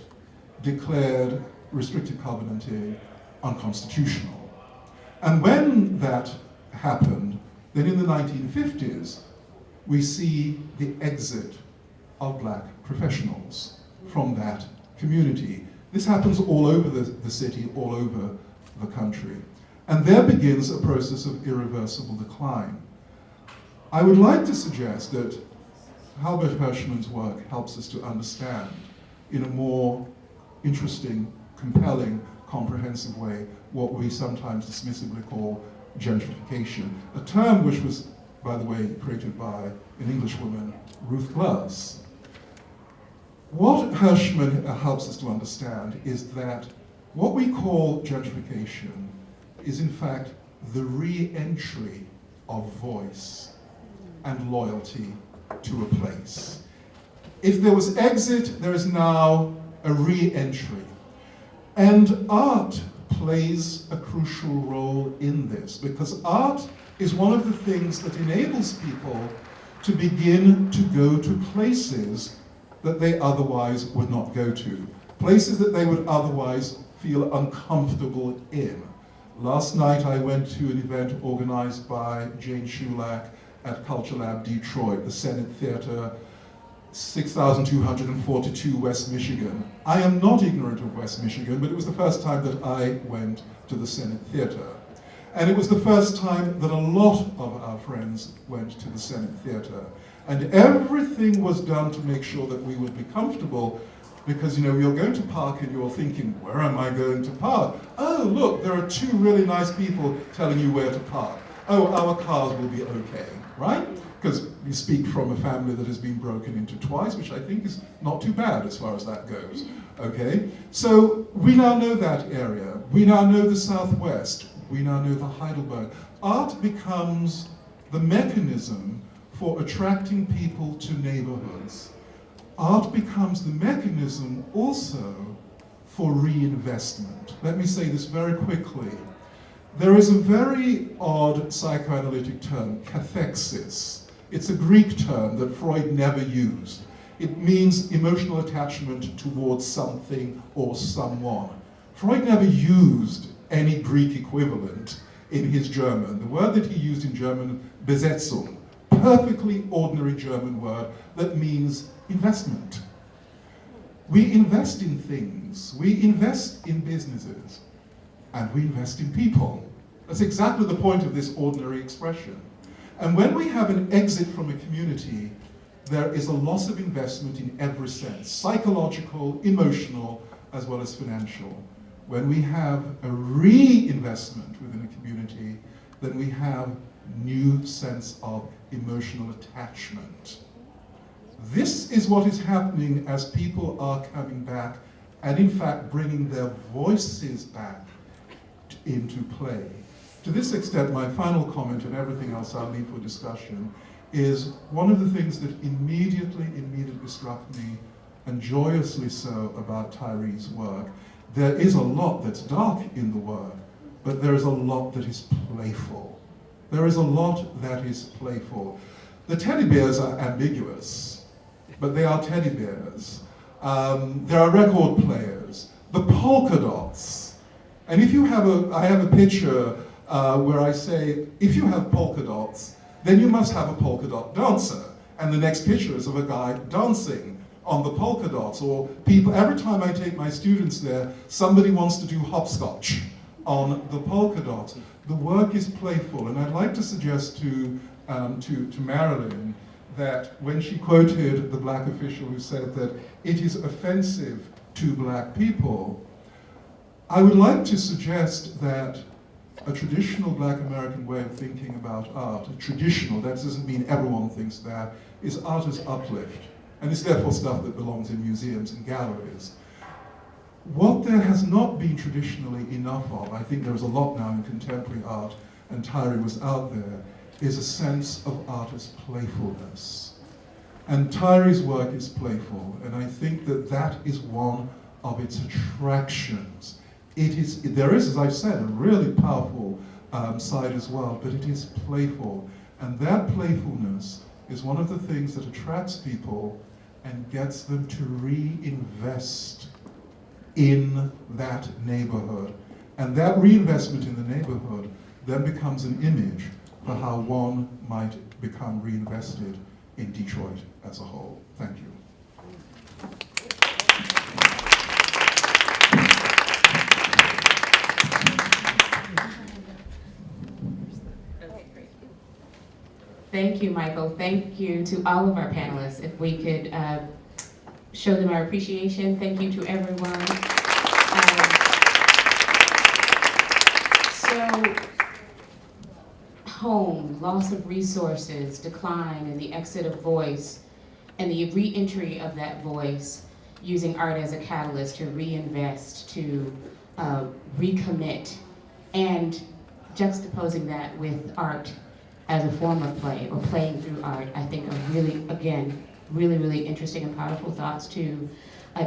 [SPEAKER 3] declared restrictive covenanting unconstitutional. And when that happened, then in the 1950s, we see the exit of black professionals from that community. This happens all over the city, all over the country. And there begins a process of irreversible decline. I would like to suggest that Albert Hirschman's work helps us to understand in a more interesting, compelling, comprehensive way what we sometimes dismissively call gentrification, a term which was, by the way, created by an Englishwoman, Ruth Glass. What Hirschman helps us to understand is that what we call gentrification is in fact the re-entry of voice and loyalty to a place. If there was exit, there is now a re-entry. And art plays a crucial role in this, because art is one of the things that enables people to begin to go to places that they otherwise would not go to, places that they would otherwise feel uncomfortable in. Last night I went to an event organized by Jane Shulak at Culture Lab Detroit, the Senate Theater, 6242 West Michigan. I am not ignorant of West Michigan, but it was the first time that I went to the Senate Theater. And it was the first time that a lot of our friends went to the Senate Theater. And everything was done to make sure that we would be comfortable, because you're going to park and you're thinking, where am I going to park? Oh, look, there are two really nice people telling you where to park. Oh, our cars will be okay, right? Because you speak from a family that has been broken into twice, which I think is not too bad as far as that goes, okay? So we now know that area. We now know the Southwest. We now know the Heidelberg. Art becomes the mechanism for attracting people to neighborhoods. Art becomes the mechanism also for reinvestment. Let me say this very quickly. There is a very odd psychoanalytic term, cathexis. It's a Greek term that Freud never used. It means emotional attachment towards something or someone. Freud never used any Greek equivalent in his German. The word that he used in German, Besetzung, perfectly ordinary German word that means investment. We invest in things, we invest in businesses, and we invest in people. That's exactly the point of this ordinary expression. And when we have an exit from a community, there is a loss of investment in every sense, psychological, emotional, as well as financial. When we have a reinvestment within a community, then we have new sense of emotional attachment. This is what is happening as people are coming back and in fact bringing their voices back into play. To this extent, my final comment, and everything else I'll leave for discussion, is one of the things that immediately struck me, and joyously so, about Tyree's work. There is a lot that's dark in the work, but there is a lot that is playful. There is a lot that is playful. The teddy bears are ambiguous, but they are teddy bears. There are record players, the polka dots. And if you have I have a picture where I say, if you have polka dots, then you must have a polka dot dancer. And the next picture is of a guy dancing on the polka dots. Or people, every time I take my students there, somebody wants to do hopscotch on the polka dot. The work is playful, and I'd like to suggest to Marilyn that when she quoted the black official who said that it is offensive to black people, I would like to suggest that a traditional black American way of thinking about art, that doesn't mean everyone thinks that, is art as uplift. And it's therefore stuff that belongs in museums and galleries. What there has not been traditionally enough of, I think there is a lot now in contemporary art, and Tyree was out there, is a sense of art as playfulness. And Tyree's work is playful, and I think that that is one of its attractions. There is, as I've said, a really powerful side as well, but it is playful. And that playfulness is one of the things that attracts people and gets them to reinvest in that neighborhood. And that reinvestment in the neighborhood then becomes an image for how one might become reinvested in Detroit as a whole. Thank you.
[SPEAKER 1] Thank you, Michael. Thank you to all of our panelists. If we could show them our appreciation. Thank you to everyone. So, home, loss of resources, decline, and the exit of voice, and the re-entry of that voice, using art as a catalyst to reinvest, to recommit, and juxtaposing that with art as a form of play, or playing through art, I think are really, again, really, really interesting and powerful thoughts to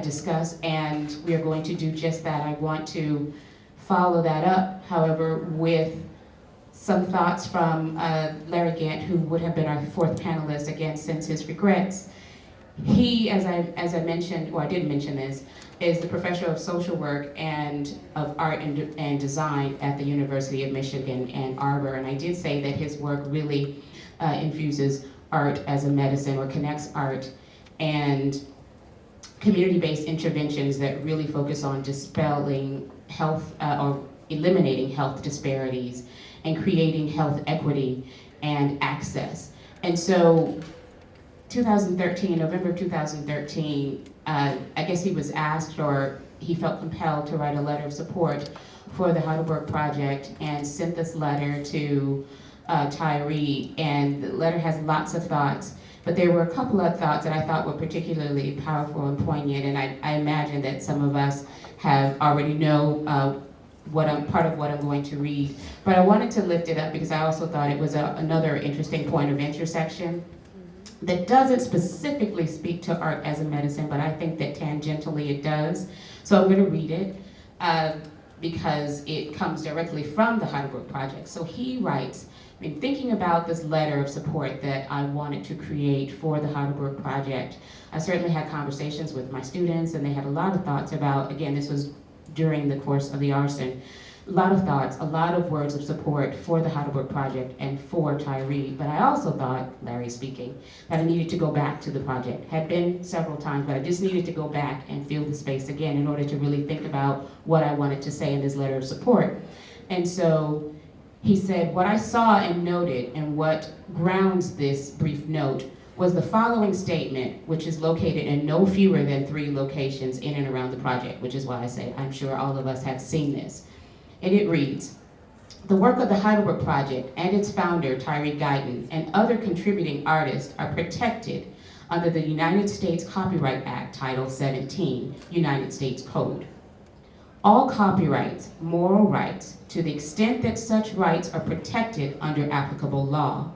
[SPEAKER 1] discuss, and we are going to do just that. I want to follow that up, however, with some thoughts from Larry Gant, who would have been our fourth panelist, again, sends his regrets. He, as I mentioned, or I didn't mention this, is the professor of social work and of art and design at the University of Michigan, Ann Arbor. And I did say that his work really infuses art as a medicine, or connects art and community-based interventions that really focus on dispelling health or eliminating health disparities and creating health equity and access. And so 2013, November 2013, I guess he was asked, or he felt compelled to write a letter of support for the Heidelberg Project, and sent this letter to Tyree, and the letter has lots of thoughts, but there were a couple of thoughts that I thought were particularly powerful and poignant, and I imagine that some of us have already know part of what I'm going to read, but I wanted to lift it up because I also thought it was another interesting point of intersection that doesn't specifically speak to art as a medicine, but I think that tangentially it does. So I'm going to read it because it comes directly from the Heidelberg Project. So he writes, in thinking about this letter of support that I wanted to create for the Heidelberg Project, I certainly had conversations with my students, and they had a lot of thoughts about, again, this was during the course of the arson, a lot of thoughts, a lot of words of support for the Heidelberg Project and for Tyree. But I also thought, Larry speaking, that I needed to go back to the project. Had been several times, but I just needed to go back and feel the space again in order to really think about what I wanted to say in this letter of support. And so he said, what I saw and noted, and what grounds this brief note, was the following statement, which is located in no fewer than 3 locations in and around the project, which is why I say I'm sure all of us have seen this. And it reads, the work of the Heidelberg Project and its founder, Tyree Guyton, and other contributing artists are protected under the United States Copyright Act, Title 17, United States Code. All copyrights, moral rights, to the extent that such rights are protected under applicable law,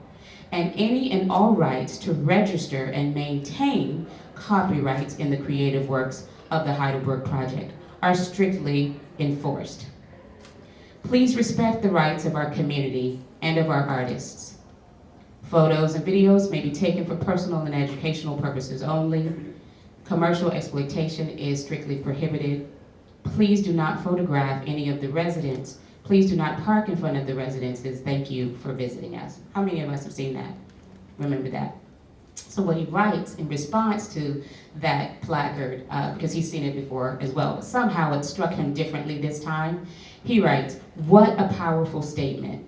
[SPEAKER 1] and any and all rights to register and maintain copyrights in the creative works of the Heidelberg Project are strictly enforced. Please respect the rights of our community and of our artists. Photos and videos may be taken for personal and educational purposes only. Commercial exploitation is strictly prohibited. Please do not photograph any of the residents. Please do not park in front of the residences. Thank you for visiting us. How many of us have seen that? Remember that? So what he writes in response to that placard, because he's seen it before as well, but somehow it struck him differently this time. He writes, what a powerful statement.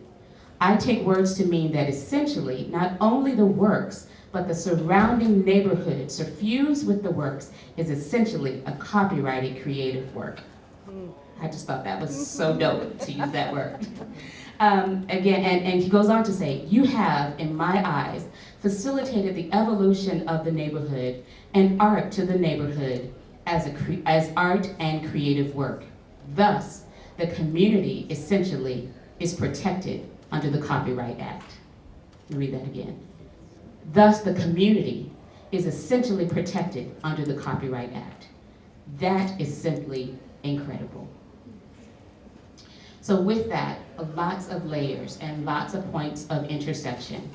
[SPEAKER 1] I take words to mean that essentially, not only the works, but the surrounding neighborhood suffused with the works is essentially a copyrighted creative work. I just thought that was so dope to use that word. Again, and he goes on to say, you have, in my eyes, facilitated the evolution of the neighborhood and art to the neighborhood as art and creative work. Thus, the community essentially is protected under the Copyright Act. Let me read that again. Thus, the community is essentially protected under the Copyright Act. That is simply incredible. So with that, lots of layers and lots of points of intersection.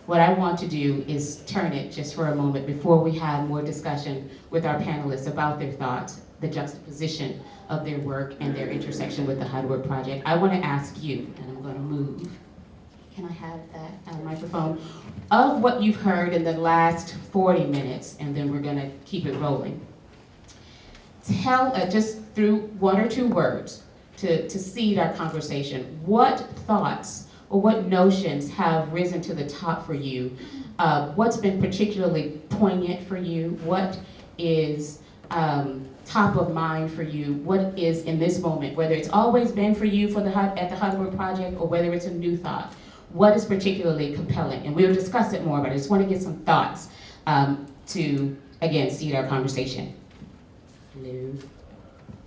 [SPEAKER 1] What I want to do is turn it just for a moment before we have more discussion with our panelists about their thoughts, the juxtaposition of their work and their intersection with the Heidelberg Project. I want to ask you, and I'm going to move. Can I have that microphone? Of what you've heard in the last 40 minutes, and then we're going to keep it rolling. Tell, just through 1 or 2 words, to seed our conversation, what thoughts or what notions have risen to the top for you? What's been particularly poignant for you? What is top of mind for you? What is in this moment, whether it's always been for you at the Heidelberg Project or whether it's a new thought? What is particularly compelling? And we'll discuss it more, but I just want to get some thoughts to, again, seed our conversation. Hello.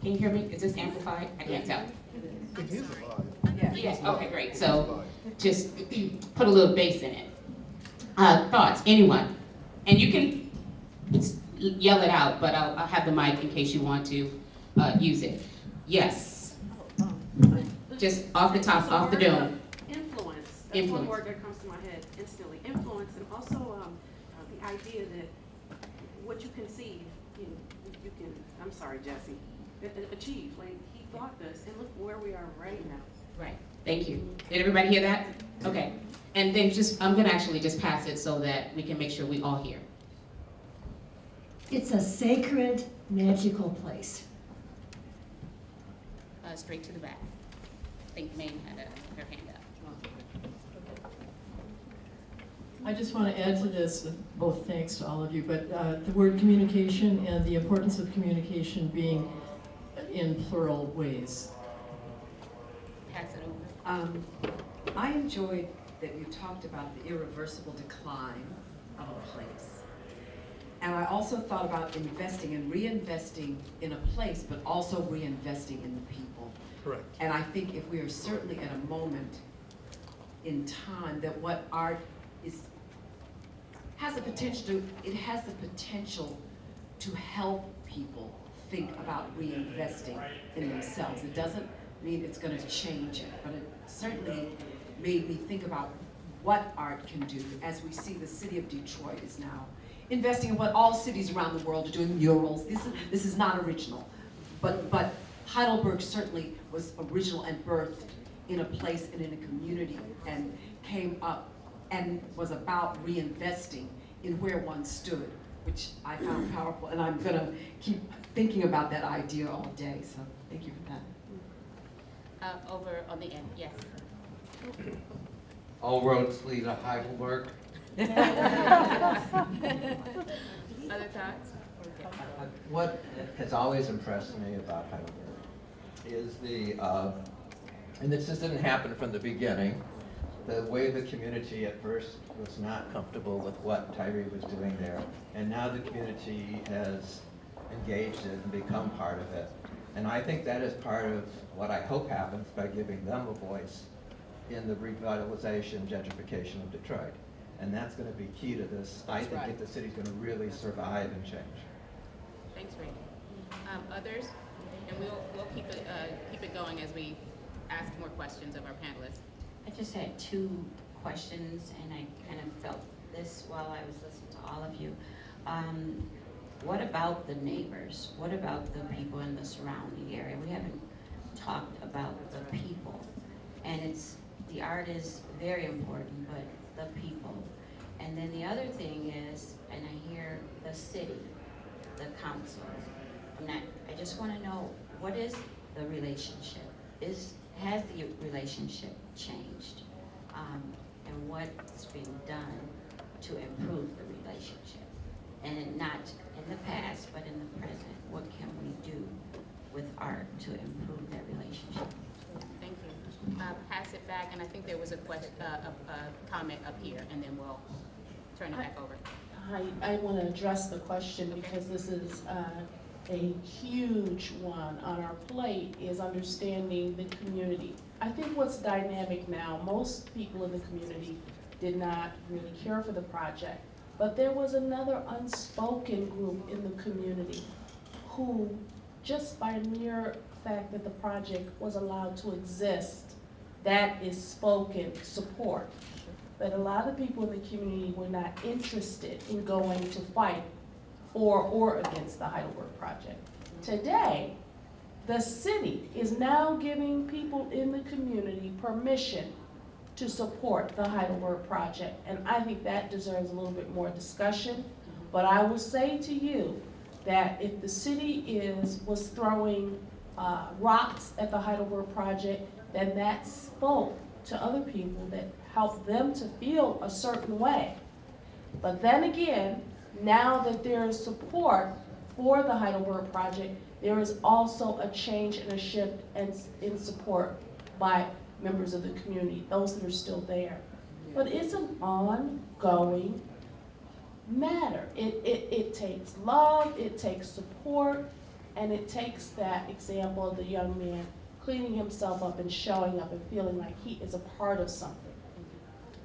[SPEAKER 1] Can you hear me? Is this amplified? I can't tell. Yes, okay, great. So just put a little bass in it. Thoughts, anyone? And you can yell it out, but I'll have the mic in case you want to use it. Yes. Just off the top, off the dome.
[SPEAKER 5] Influence. That's
[SPEAKER 1] Influence.
[SPEAKER 5] one word that comes to my head instantly. Influence, and also the idea that what you conceive, you can. I'm sorry, Jesse. Achieve. Like he thought this, and look where we are right now.
[SPEAKER 1] Right. Thank you. Did everybody hear that? Okay. And then I'm gonna actually just pass it so that we can make sure we all hear.
[SPEAKER 6] It's a sacred, magical place.
[SPEAKER 1] Straight to the back. I think Maine had her hand up.
[SPEAKER 7] I just want to add to this, both thanks to all of you, but the word communication and the importance of communication being in plural ways.
[SPEAKER 1] Pass it over.
[SPEAKER 8] I enjoyed that you talked about the irreversible decline of a place. And I also thought about investing and reinvesting in a place, but also reinvesting in the people.
[SPEAKER 9] Correct.
[SPEAKER 8] And I think if we are certainly at a moment in time that what art has the potential to help people think about reinvesting in themselves. It doesn't mean it's going to change it, but it certainly made me think about what art can do, as we see the city of Detroit is now investing in what all cities around the world are doing, murals. This is not original, but Heidelberg certainly was original and birthed in a place and in a community and came up and was about reinvesting in where one stood, which I found powerful, and I'm gonna keep thinking about that idea all day, so thank you for that.
[SPEAKER 1] Over on the end, yes.
[SPEAKER 10] All roads lead to Heidelberg.
[SPEAKER 1] Other thoughts?
[SPEAKER 10] What has always impressed me about Heidelberg is and this just didn't happen from the beginning, the way the community at first was not comfortable with what Tyree was doing there. And now the community has engaged it and become part of it. And I think that is part of what I hope happens by giving them a voice in the revitalization, gentrification of Detroit. And that's going to be key to this. I think if the city's going to really survive and change.
[SPEAKER 1] Thanks, Ray. Others? And we'll keep it going as we ask more questions of our panelists.
[SPEAKER 11] I just had two questions, and I kind of felt this while I was listening to all of you. What about the neighbors? What about the people in the surrounding area? We haven't talked about the people. And the art is very important, but the people. And then the other thing is, and I hear the city, the council. I just want to know, what is the relationship? Has the relationship changed? And what's being done to improve the relationship? And not in the past, but in the present, what can we do with art to improve that relationship?
[SPEAKER 1] Thank you. Pass it back, and I think there was a comment up here, and then we'll turn it back over.
[SPEAKER 12] I want to address the question because this is a huge one on our plate, is understanding the community. I think what's dynamic now, most people in the community did not really care for the project, but there was another unspoken group in the community who, just by mere fact that the project was allowed to exist, that is spoken support. But a lot of people in the community were not interested in going to fight for or against the Heidelberg project. Today, the city is now giving people in the community permission to support the Heidelberg project. And I think that deserves a little bit more discussion. But I will say to you that if the city was throwing rocks at the Heidelberg project, then that spoke to other people that helped them to feel a certain way. But then again, now that there is support for the Heidelberg project, there is also a change and a shift in support by members of the community, those that are still there. But it's an ongoing matter. It takes love, it takes support, and it takes that example of the young man cleaning himself up and showing up and feeling like he is a part of something.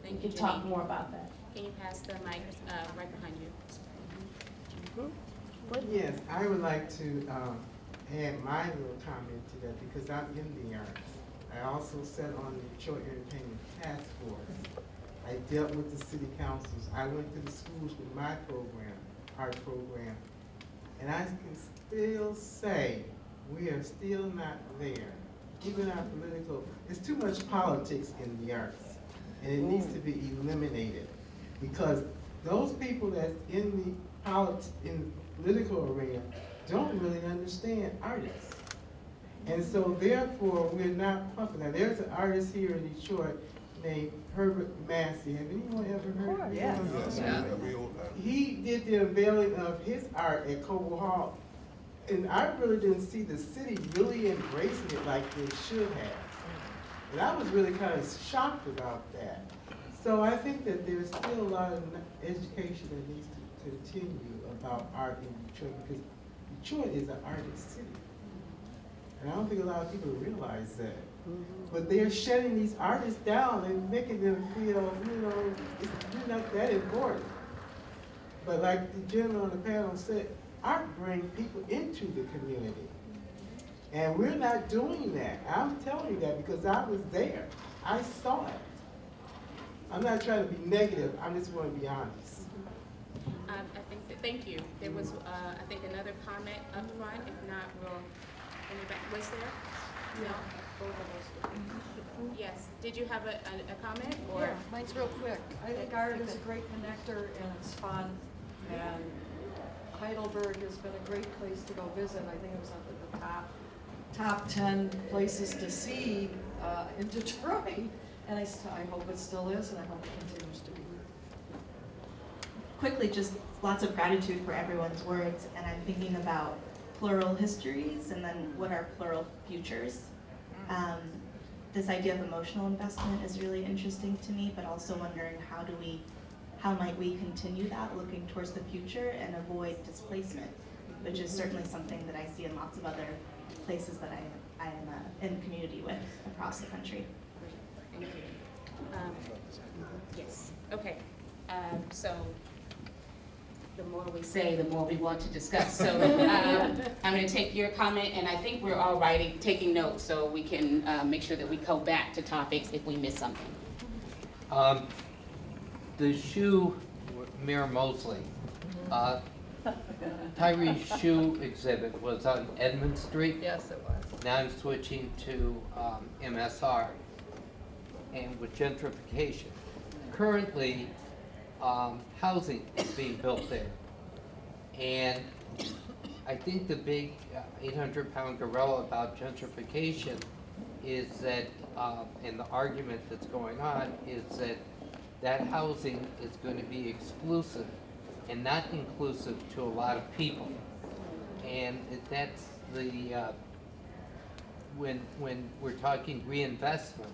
[SPEAKER 1] Thank
[SPEAKER 12] You
[SPEAKER 1] you,
[SPEAKER 12] can talk
[SPEAKER 1] Jenny.
[SPEAKER 12] more about that.
[SPEAKER 1] Can you pass the mic right behind you?
[SPEAKER 9] Yes, I would like to add my little comment to that because I'm in the arts. I also sat on the Detroit Entertainment Task Force. I dealt with the city councils. I went to the schools with my program, art program. And I can still say we are still not there. Even our political, there's too much politics in the arts. And it needs to be eliminated. Because those people that's in the political arena don't really understand artists. And so therefore, we're not pumping. Now, there's an artist here in Detroit named Herbert Massey. Have anyone ever heard of him?
[SPEAKER 3] Yes,
[SPEAKER 4] Yeah.
[SPEAKER 3] we all have.
[SPEAKER 9] He did the unveiling of his art at Coble Hall. And I really didn't see the city really embracing it like they should have. And I was really kind of shocked about that. So I think that there's still a lot of education that needs to continue about art in Detroit because Detroit is an artist city. And I don't think a lot of people realize that. But they're shutting these artists down and making them feel, it's not that important. But like the gentleman on the panel said, art brings people into the community. And we're not doing that. I'm telling you that because I was there. I saw it. I'm not trying to be negative, I just want to be honest.
[SPEAKER 1] Thank you. There was, I think, another comment up front. If not, anybody, was there? No? Both of us. Yes. Did you have a comment? Or?
[SPEAKER 13] Yeah, mine's real quick. I think art is a great connector and it's fun. And Heidelberg has been a great place to go visit. I think it was up at the top 10 places to see in Detroit. And I hope it still is, and I hope it continues to be.
[SPEAKER 14] Quickly, just lots of gratitude for everyone's words, and I'm thinking about plural histories and then what are plural futures. This idea of emotional investment is really interesting to me, but also wondering how might we continue that, looking towards the future and avoid displacement, which is certainly something that I see in lots of other places that I am in community with across the country.
[SPEAKER 1] Thank you. Yes. Okay. So the more we say, the more we want to discuss. So I'm going to take your comment, and I think we're all taking notes, so we can make sure that we go back to topics if we miss something.
[SPEAKER 15] The shoe, Mayor Mosley, Tyree's shoe exhibit was on Edmund Street.
[SPEAKER 4] Yes, it was.
[SPEAKER 15] Now I'm switching to MSR. And with gentrification, currently housing is being built there. And I think the big 800-pound gorilla about gentrification is that, and the argument that's going on is that housing is going to be exclusive and not inclusive to a lot of people. And that's the, when we're talking reinvestment,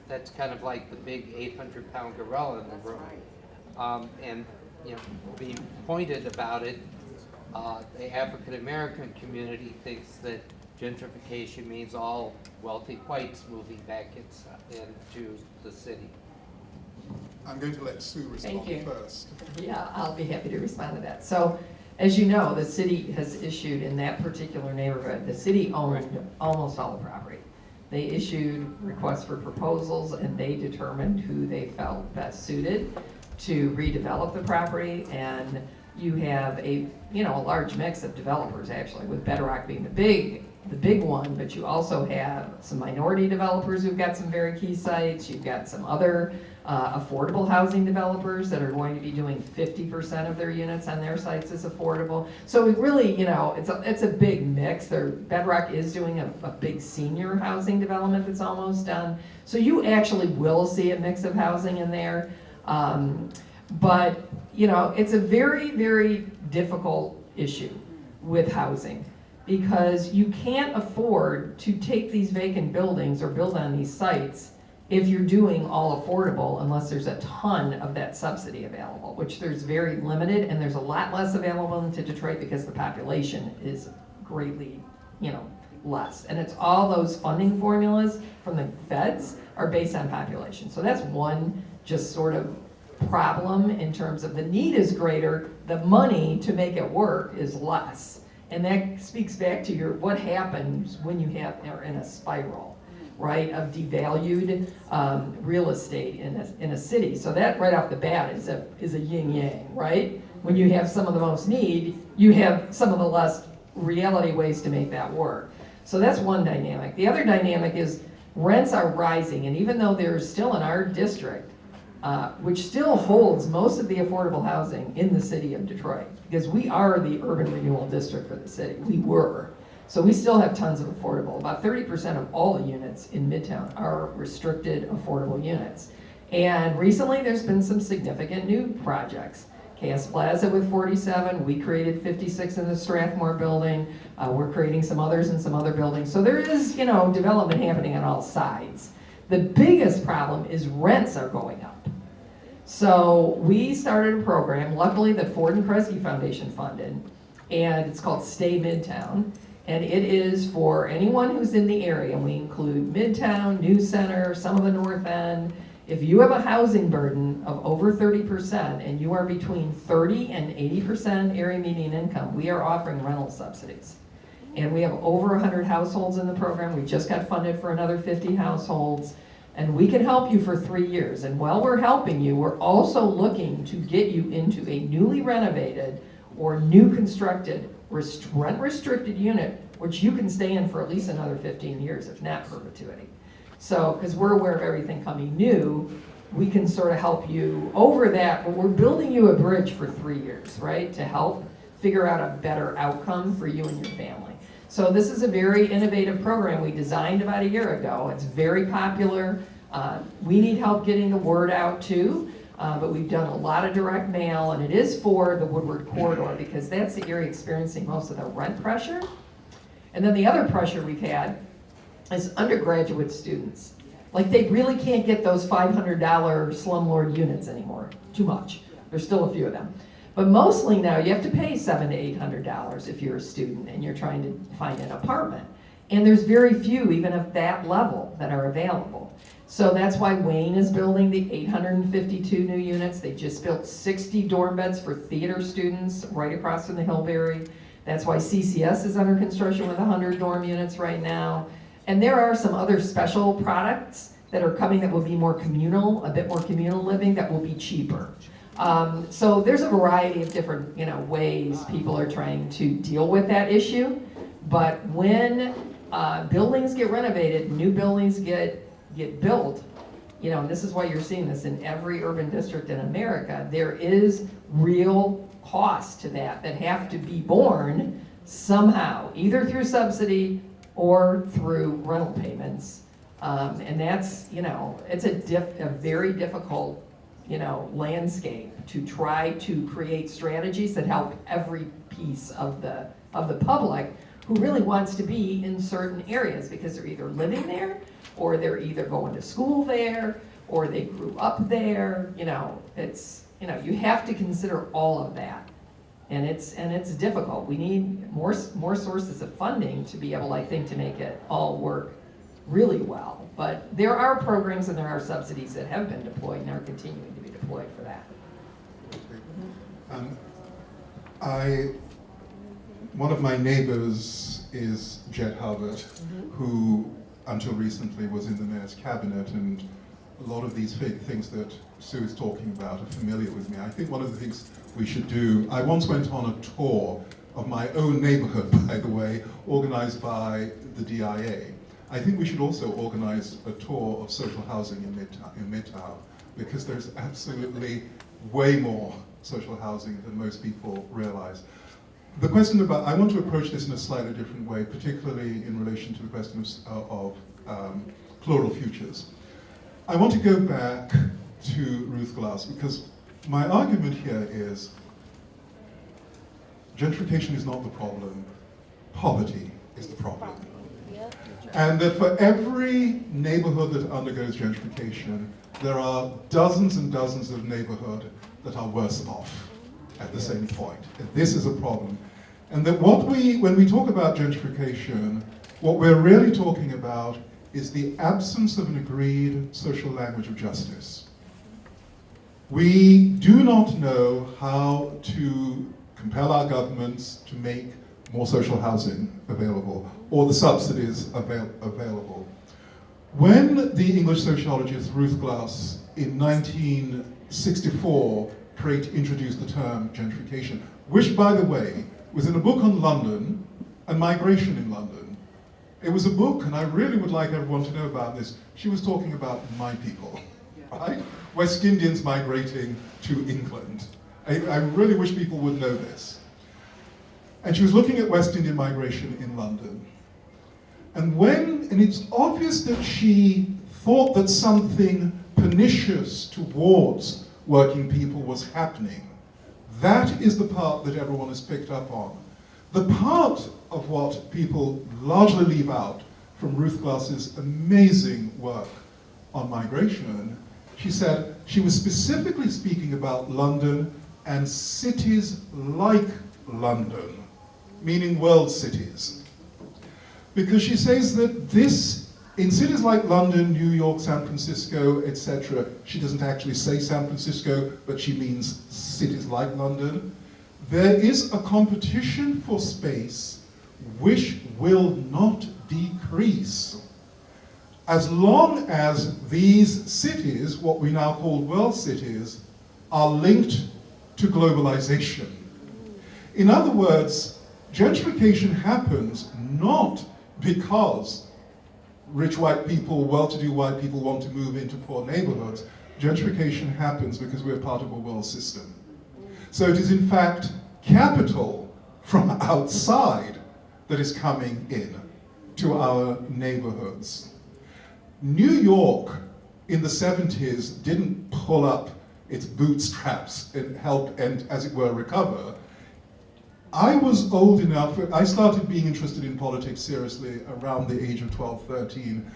[SPEAKER 15] that's kind of like the big 800-pound gorilla in the room. And being pointed about it, the African American community thinks that gentrification means all wealthy whites moving back into the city.
[SPEAKER 3] I'm going to let Sue respond first.
[SPEAKER 4] Yeah, I'll be happy to respond to that. So, as you know, the city has issued in that particular neighborhood, the city owned almost all the property. They issued requests for proposals and they determined who they felt best suited to redevelop the property. And you have a large mix of developers actually, with Bedrock being the big one, but you also have some minority developers who've got some very key sites. You've got some other affordable housing developers that are going to be doing 50% of their units on their sites as affordable. So it really, it's a big mix. Bedrock is doing a big senior housing development that's almost done. So you actually will see a mix of housing in there. But, it's a very, very difficult issue with housing, because you can't afford to take these vacant buildings or build on these sites if you're doing all affordable unless there's a ton of that subsidy available, which there's very limited, and there's a lot less available into Detroit because the population is greatly, less. And it's all those funding formulas from the feds are based on population. So that's one just sort of problem in terms of the need is greater, the money to make it work is less. And that speaks back to what happens when you are in a spiral, right, of devalued real estate in a city. So that right off the bat is a yin-yang, right? When you have some of the most need, you have some of the less reality ways to make that work. So that's one dynamic. The other dynamic is rents are rising, and even though there's still in our district, which still holds most of the affordable housing in the city of Detroit, because we are the urban renewal district for the city. We were. So we still have tons of affordable. About 30% of all the units in Midtown are restricted affordable units. And recently there's been some significant new projects. KS Plaza with 47, we created 56 in the Strathmore building. We're creating some others in some other buildings. So there is, development happening on all sides. The biggest problem is rents are going up. So we started a program, luckily that Ford and Kresge Foundation funded, and it's called Stay Midtown. And it is for anyone who's in the area. We include Midtown, New Center, some of the North End. If you have a housing burden of over 30% and you are between 30 and 80% area median income, we are offering rental subsidies. And we have over 100 households in the program. We just got funded for another 50 households. And we can help you for 3 years. And while we're helping you, we're also looking to get you into a newly renovated or new constructed rent-restricted unit, which you can stay in for at least another 15 years, if not perpetuity. So, because we're aware of everything coming new, we can sort of help you over that, but we're building you a bridge for 3 years, right? To help figure out a better outcome for you and your family. So this is a very innovative program we designed about a year ago. It's very popular. We need help getting the word out too, but we've done a lot of direct mail, and it is for the Woodward corridor because that's the area experiencing most of the rent pressure. And then the other pressure we've had is undergraduate students. Like they really can't get those $500 slumlord units anymore. Too much. There's still a few of them. But mostly now you have to pay $700 to $800 if you're a student and you're trying to find an apartment. And there's very few, even at that level, that are available. So that's why Wayne is building the 852 new units. They just built 60 dorm beds for theater students right across from the Hillberry. That's why CCS is under construction with 100 dorm units right now. And there are some other special products that are coming that will be more communal, a bit more communal living, that will be cheaper. So there's a variety of different, ways people are trying to deal with that issue. But when buildings get renovated, new buildings get built, and this is why you're seeing this in every urban district in America, there is real costs to that have to be borne somehow, either through subsidy or through rental payments. And that's, it's a very difficult landscape to try to create strategies that help every piece of the public who really wants to be in certain areas because they're either living there or they're either going to school there or they grew up there. You have to consider all of that. And it's difficult. We need more sources of funding to be able, I think, to make it all work really well. But there are programs and there are subsidies that have been deployed and are continuing to be deployed for that.
[SPEAKER 3] One of my neighbors is Jed Halbert, who until recently was in the mayor's cabinet, and a lot of these things that Sue is talking about are familiar with me. I think one of the things we should do, I once went on a tour of my own neighborhood, by the way, organized by the DIA. I think we should also organize a tour of social housing in Midtown, because there's absolutely way more social housing than most people realize. The question about, I want to approach this in a slightly different way, particularly in relation to the question of plural futures. I want to go back to Ruth Glass, because my argument here is gentrification is not the problem, poverty is the problem. And that for every neighborhood that undergoes gentrification, there are dozens and dozens of neighborhoods that are worse off at the same point. And this is a problem. And that when we talk about gentrification, what we're really talking about is the absence of an agreed social language of justice. We do not know how to compel our governments to make more social housing available or the subsidies available. When the English sociologist Ruth Glass in 1964 introduced the term gentrification, which, by the way, was in a book on London and migration in London. It was a book, and I really would like everyone to know about this. She was talking about my people, right? West Indians migrating to England. I really wish people would know this. And she was looking at West Indian migration in London. And it's obvious that she thought that something pernicious towards working people was happening. That is the part that everyone has picked up on. The part of what people largely leave out from Ruth Glass's amazing work on migration, she said she was specifically speaking about London and cities like London, meaning world cities. Because she says that in cities like London, New York, San Francisco, etc., she doesn't actually say San Francisco, but she means cities like London, there is a competition for space which will not decrease. As long as these cities, what we now call world cities, are linked to globalization. In other words, gentrification happens not because rich white people, well-to-do white people want to move into poor neighborhoods. Gentrification happens because we're part of a world system. So it is in fact capital from outside that is coming in to our neighborhoods. New York in the 70s didn't pull up its bootstraps and help and, as it were, recover. I was old enough, I started being interested in politics seriously around the age of 12, 13,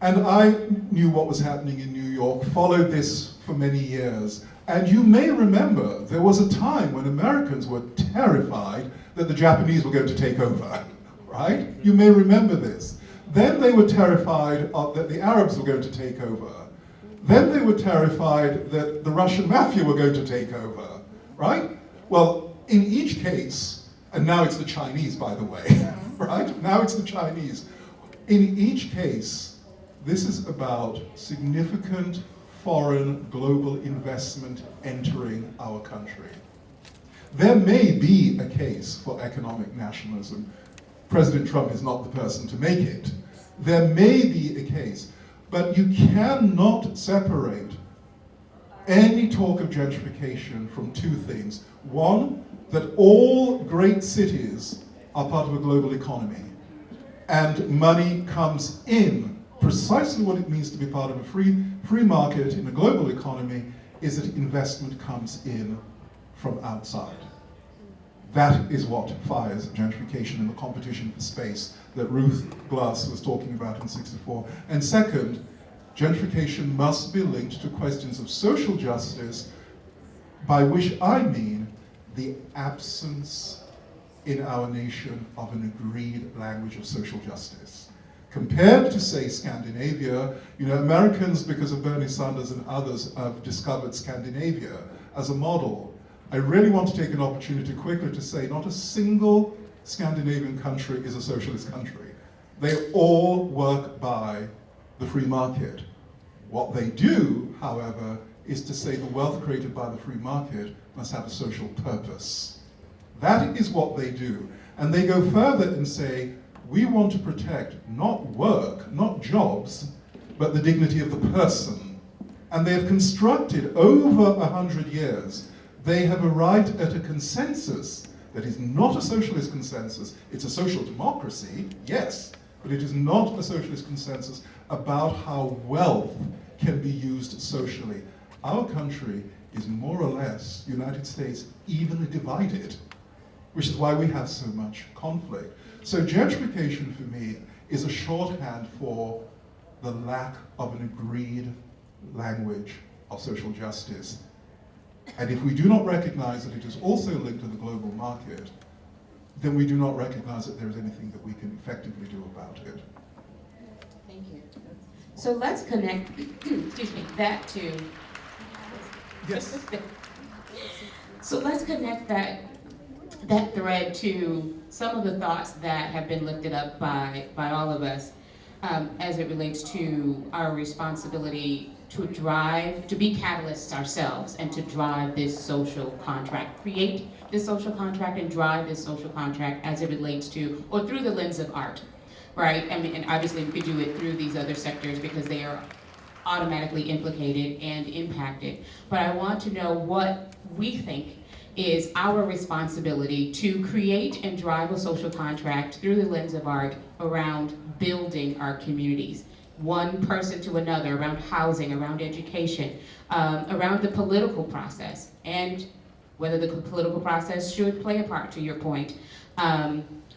[SPEAKER 3] and I knew what was happening in New York, followed this for many years. And you may remember there was a time when Americans were terrified that the Japanese were going to take over, right? You may remember this. Then they were terrified that the Arabs were going to take over. Then they were terrified that the Russian mafia were going to take over, right? Well, in each case, and now it's the Chinese, by the way, right? Now it's the Chinese. In each case, this is about significant foreign global investment entering our country. There may be a case for economic nationalism. President Trump is not the person to make it. There may be a case, but you cannot separate any talk of gentrification from two things. One, that all great cities are part of a global economy, and money comes in. Precisely what it means to be part of a free market in a global economy is that investment comes in from outside. That is what fires gentrification and the competition for space that Ruth Glass was talking about in '64. And second, gentrification must be linked to questions of social justice, by which I mean the absence in our nation of an agreed language of social justice. Compared to, say, Scandinavia, Americans, because of Bernie Sanders and others, have discovered Scandinavia as a model. I really want to take an opportunity quickly to say not a single Scandinavian country is a socialist country. They all work by the free market. What they do, however, is to say the wealth created by the free market must have a social purpose. That is what they do. And they go further and say, we want to protect not work, not jobs, but the dignity of the person. And they have constructed over 100 years, they have arrived at a consensus that is not a socialist consensus. It's a social democracy, yes, but it is not a socialist consensus about how wealth can be used socially. Our country is more or less, United States, evenly divided, which is why we have so much conflict. So gentrification for me is a shorthand for the lack of an agreed language of social justice. And if we do not recognize that it is also linked to the global market, then we do not recognize that there is anything that we can effectively do about it.
[SPEAKER 1] Thank you. So let's connect, excuse me, that to
[SPEAKER 3] Yes.
[SPEAKER 1] So let's connect that thread to some of the thoughts that have been lifted up by all of us as it relates to our responsibility to be catalysts ourselves and to drive this social contract, create this social contract and drive this social contract as it relates to, or through the lens of art, right? I mean, and obviously we could do it through these other sectors because they are automatically implicated and impacted. But I want to know what we think is our responsibility to create and drive a social contract through the lens of art around building our communities, one person to another, around housing, around education, around the political process, and whether the political process should play a part, to your point.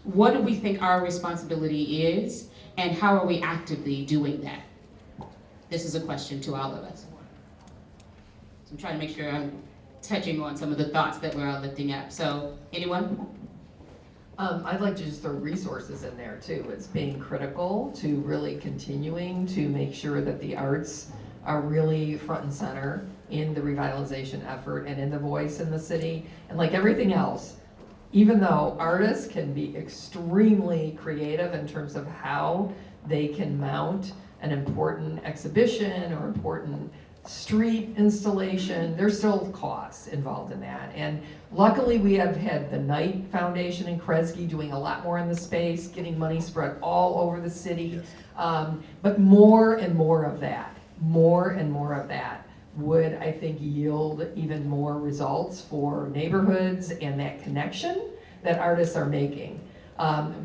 [SPEAKER 1] What do we think our responsibility is, and how are we actively doing that? This is a question to all of us. So I'm trying to make sure I'm touching on some of the thoughts that we're all lifting up. So, anyone?
[SPEAKER 4] I'd like to just throw resources in there too. It's being critical to really continuing to make sure that the arts are really front and center in the revitalization effort and in the voice in the city. And like everything else, even though artists can be extremely creative in terms of how they can mount an important exhibition or important street installation, there's still costs involved in that. And luckily we have had the Knight Foundation in Kresge doing a lot more in the space, getting money spread all over the city. But more and more of that would, I think, yield even more results for neighborhoods and that connection that artists are making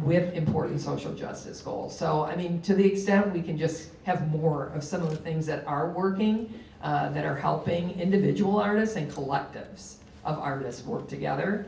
[SPEAKER 4] with important social justice goals. So, I mean, to the extent we can just have more of some of the things that are working, that are helping individual artists and collectives of artists work together.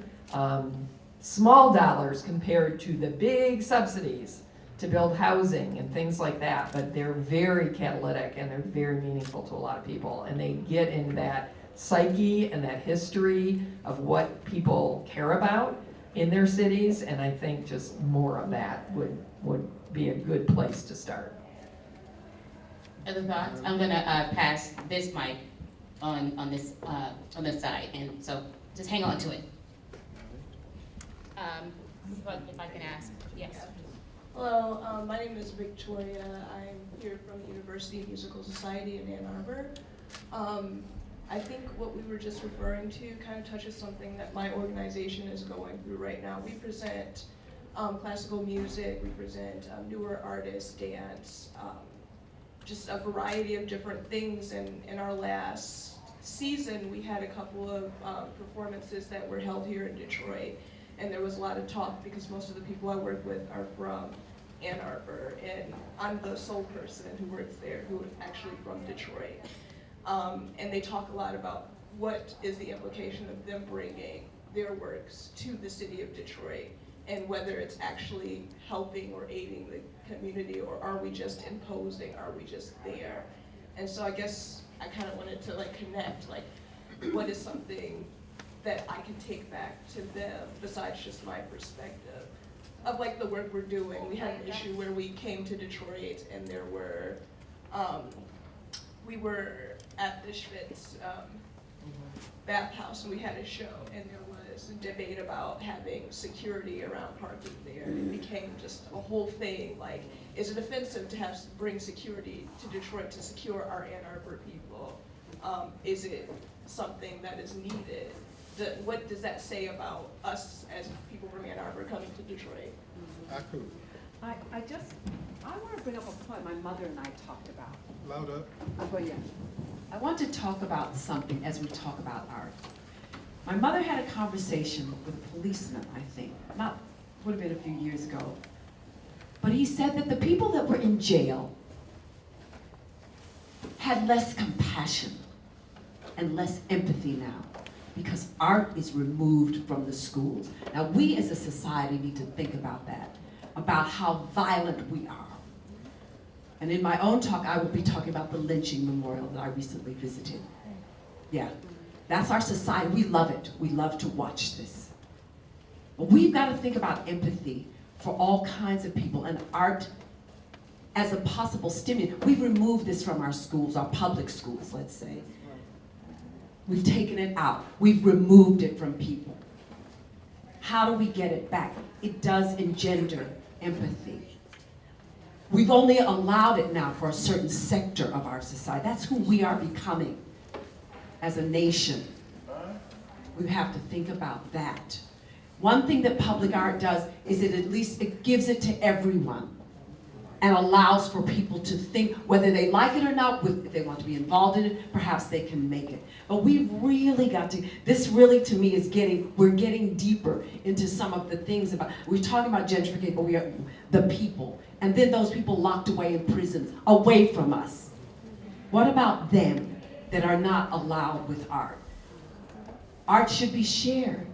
[SPEAKER 4] Small dollars compared to the big subsidies to build housing and things like that, but they're very catalytic and they're very meaningful to a lot of people. And they get in that psyche and that history of what people care about in their cities, and I think just more of that would be a good place to start.
[SPEAKER 1] Other thoughts? I'm gonna pass this mic on this side, and so just hang on to it. If I can ask, yes.
[SPEAKER 16] Hello, my name is Victoria. I'm here from the University of Musical Society in Ann Arbor. I think what we were just referring to kind of touches something that my organization is going through right now. We present classical music, we present newer artists, dance, just a variety of different things. And in our last season, we had a couple of performances that were held here in Detroit. And there was a lot of talk because most of the people I work with are from Ann Arbor, and I'm the sole person who works there who is actually from Detroit. And they talk a lot about what is the implication of them bringing their works to the city of Detroit, and whether it's actually helping or aiding the community, or are we just imposing, are we just there? And so I guess I kind of wanted to connect, what is something that I can take back to them besides just my perspective of the work we're doing. We had an issue where we came to Detroit and there were, we were at the Schwitz bathhouse and we had a show, and there was a debate about having security around parking there. It became just a whole thing, is it offensive to bring security to Detroit to secure our Ann Arbor people? Is it something that is needed? What does that say about us as people from Ann Arbor coming to Detroit?
[SPEAKER 17] I want to bring up a point my mother and I talked about.
[SPEAKER 3] Louder.
[SPEAKER 17] Oh, yeah.
[SPEAKER 8] I want to talk about something as we talk about art. My mother had a conversation with a policeman, I think, would have been a few years ago. But he said that the people that were in jail had less compassion and less empathy now, because art is removed from the schools. Now, we as a society need to think about that, about how violent we are. And in my own talk, I will be talking about the lynching memorial that I recently visited. Yeah, that's our society. We love it. We love to watch this. But we've got to think about empathy for all kinds of people, and art as a possible stimulant. We've removed this from our schools, our public schools, let's say. We've taken it out. We've removed it from people. How do we get it back? It does engender empathy. We've only allowed it now for a certain sector of our society. That's who we are becoming as a nation. We have to think about that. One thing that public art does is it gives it to everyone and allows for people to think, whether they like it or not, if they want to be involved in it, perhaps they can make it. But we've really got to, this really to me is we're getting deeper into some of the things about, we're talking about gentrification, but we are the people. And then those people locked away in prisons, away from us. What about them that are not allowed with art? Art should be shared.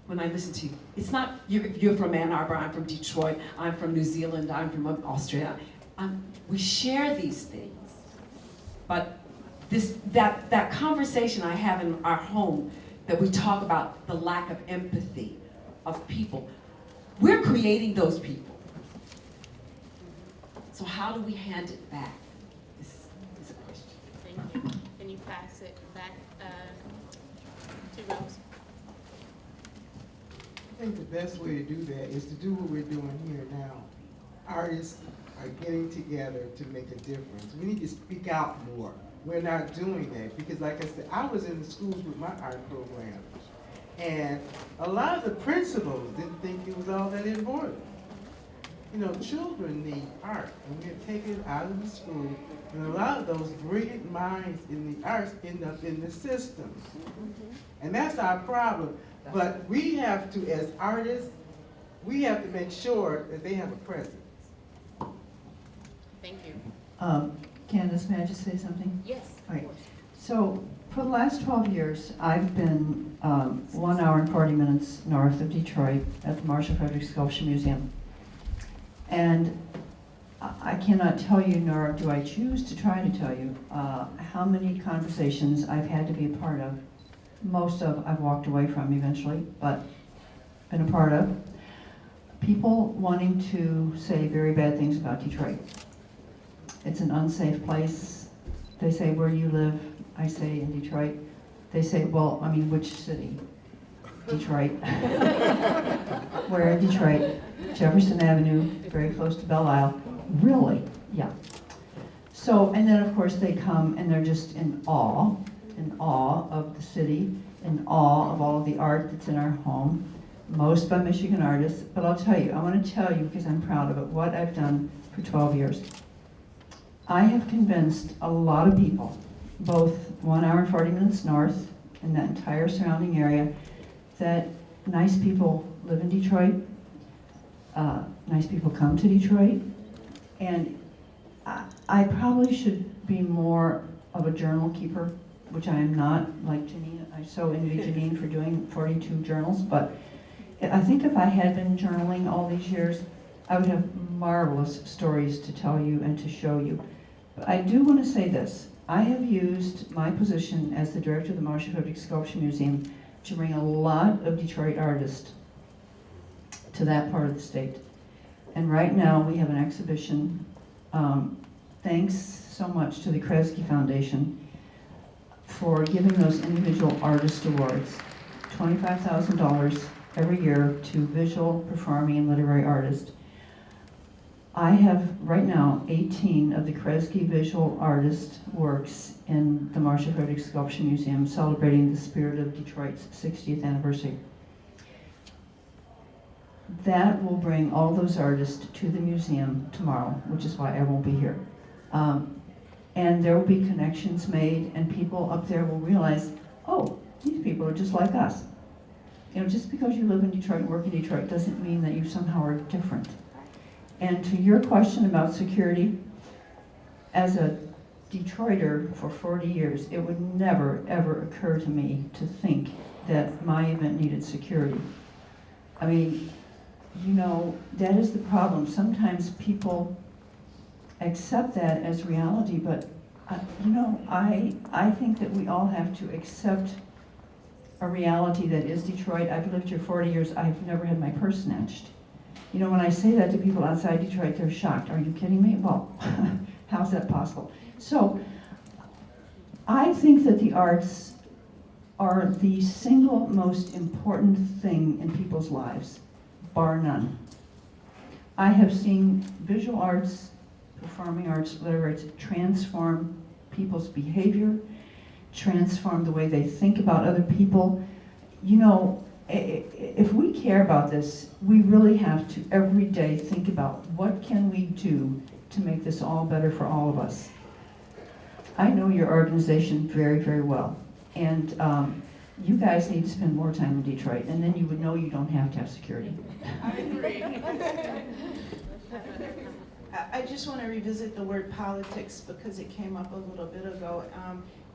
[SPEAKER 8] When I listen to you, it's not, you're from Ann Arbor, I'm from Detroit, I'm from New Zealand, I'm from Australia. We share these things. But that conversation I have in our home, that we talk about the lack of empathy of people, we're creating those people. So how do we hand it back? This is a question.
[SPEAKER 18] Thank you. Can you pass it back 2 rows?
[SPEAKER 9] I think the best way to do that is to do what we're doing here now. Artists are getting together to make a difference. We need to speak out more. We're not doing that because, like I said, I was in the schools with my art program, and a lot of the principals didn't think it was all that important. You know, children need art, and we're taking it out of the school, and a lot of those brilliant minds in the arts end up in the systems. And that's our problem. But we have to, as artists, we have to make sure that they have a presence.
[SPEAKER 18] Thank you.
[SPEAKER 2] Candace, may I just say something?
[SPEAKER 18] Yes,
[SPEAKER 2] All right.
[SPEAKER 18] of course.
[SPEAKER 2] So for the last 12 years, I've been 1 hour and 40 minutes north of Detroit at the Marshall Frederick Sculpture Museum. And I cannot tell you, nor do I choose to try to tell you, how many conversations I've had to be a part of. Most of I've walked away from eventually, but been a part of. People wanting to say very bad things about Detroit. It's an unsafe place. They say, where do you live? I say, in Detroit. They say, well, I mean, which city? Detroit. Where in Detroit? Jefferson Avenue, very close to Belle Isle. Really? Yeah. So, and then of course they come and they're just in awe of the city, in awe of all of the art that's in our home, most by Michigan artists. But I'll tell you, I want to tell you, because I'm proud of it, what I've done for 12 years. I have convinced a lot of people, both 1 hour and 40 minutes north and that entire surrounding area, that nice people live in Detroit, nice people come to Detroit, and I probably should be more of a journal keeper, which I am not, like Janine. I so envy Janine for doing 42 journals, but I think if I had been journaling all these years, I would have marvelous stories to tell you and to show you. But I do want to say this. I have used my position as the director of the Marshall Frederick Sculpture Museum to bring a lot of Detroit artists to that part of the state. And right now we have an exhibition, thanks so much to the Kresge Foundation for giving those individual artist awards, $25,000 every year to visual, performing, and literary artists. I have right now 18 of the Kresge visual artist works in the Marshall Frederick Sculpture Museum celebrating the spirit of Detroit's 60th anniversary. That will bring all those artists to the museum tomorrow, which is why I won't be here. And there will be connections made, and people up there will realize, oh, these people are just like us. You know, just because you live in Detroit and work in Detroit doesn't mean that you somehow are different. And to your question about security, as a Detroiter for 40 years, it would never, ever occur to me to think that my event needed security. I mean, you know, that is the problem. Sometimes people accept that as reality, but you know, I think that we all have to accept a reality that is Detroit. I've lived here 40 years. I've never had my purse snatched. You know, when I say that to people outside Detroit, they're shocked. Are you kidding me? Well, how's that possible? So I think that the arts are the single most important thing in people's lives, bar none. I have seen visual arts, performing arts, literary arts transform people's behavior, transform the way they think about other people. You know, if we care about this, we really have to every day think about what can we do to make this all better for all of us. I know your organization very, very well, and you guys need to spend more time in Detroit, and then you would know you don't have to have security.
[SPEAKER 12] I agree.
[SPEAKER 19] I just want to revisit the word politics because it came up a little bit ago.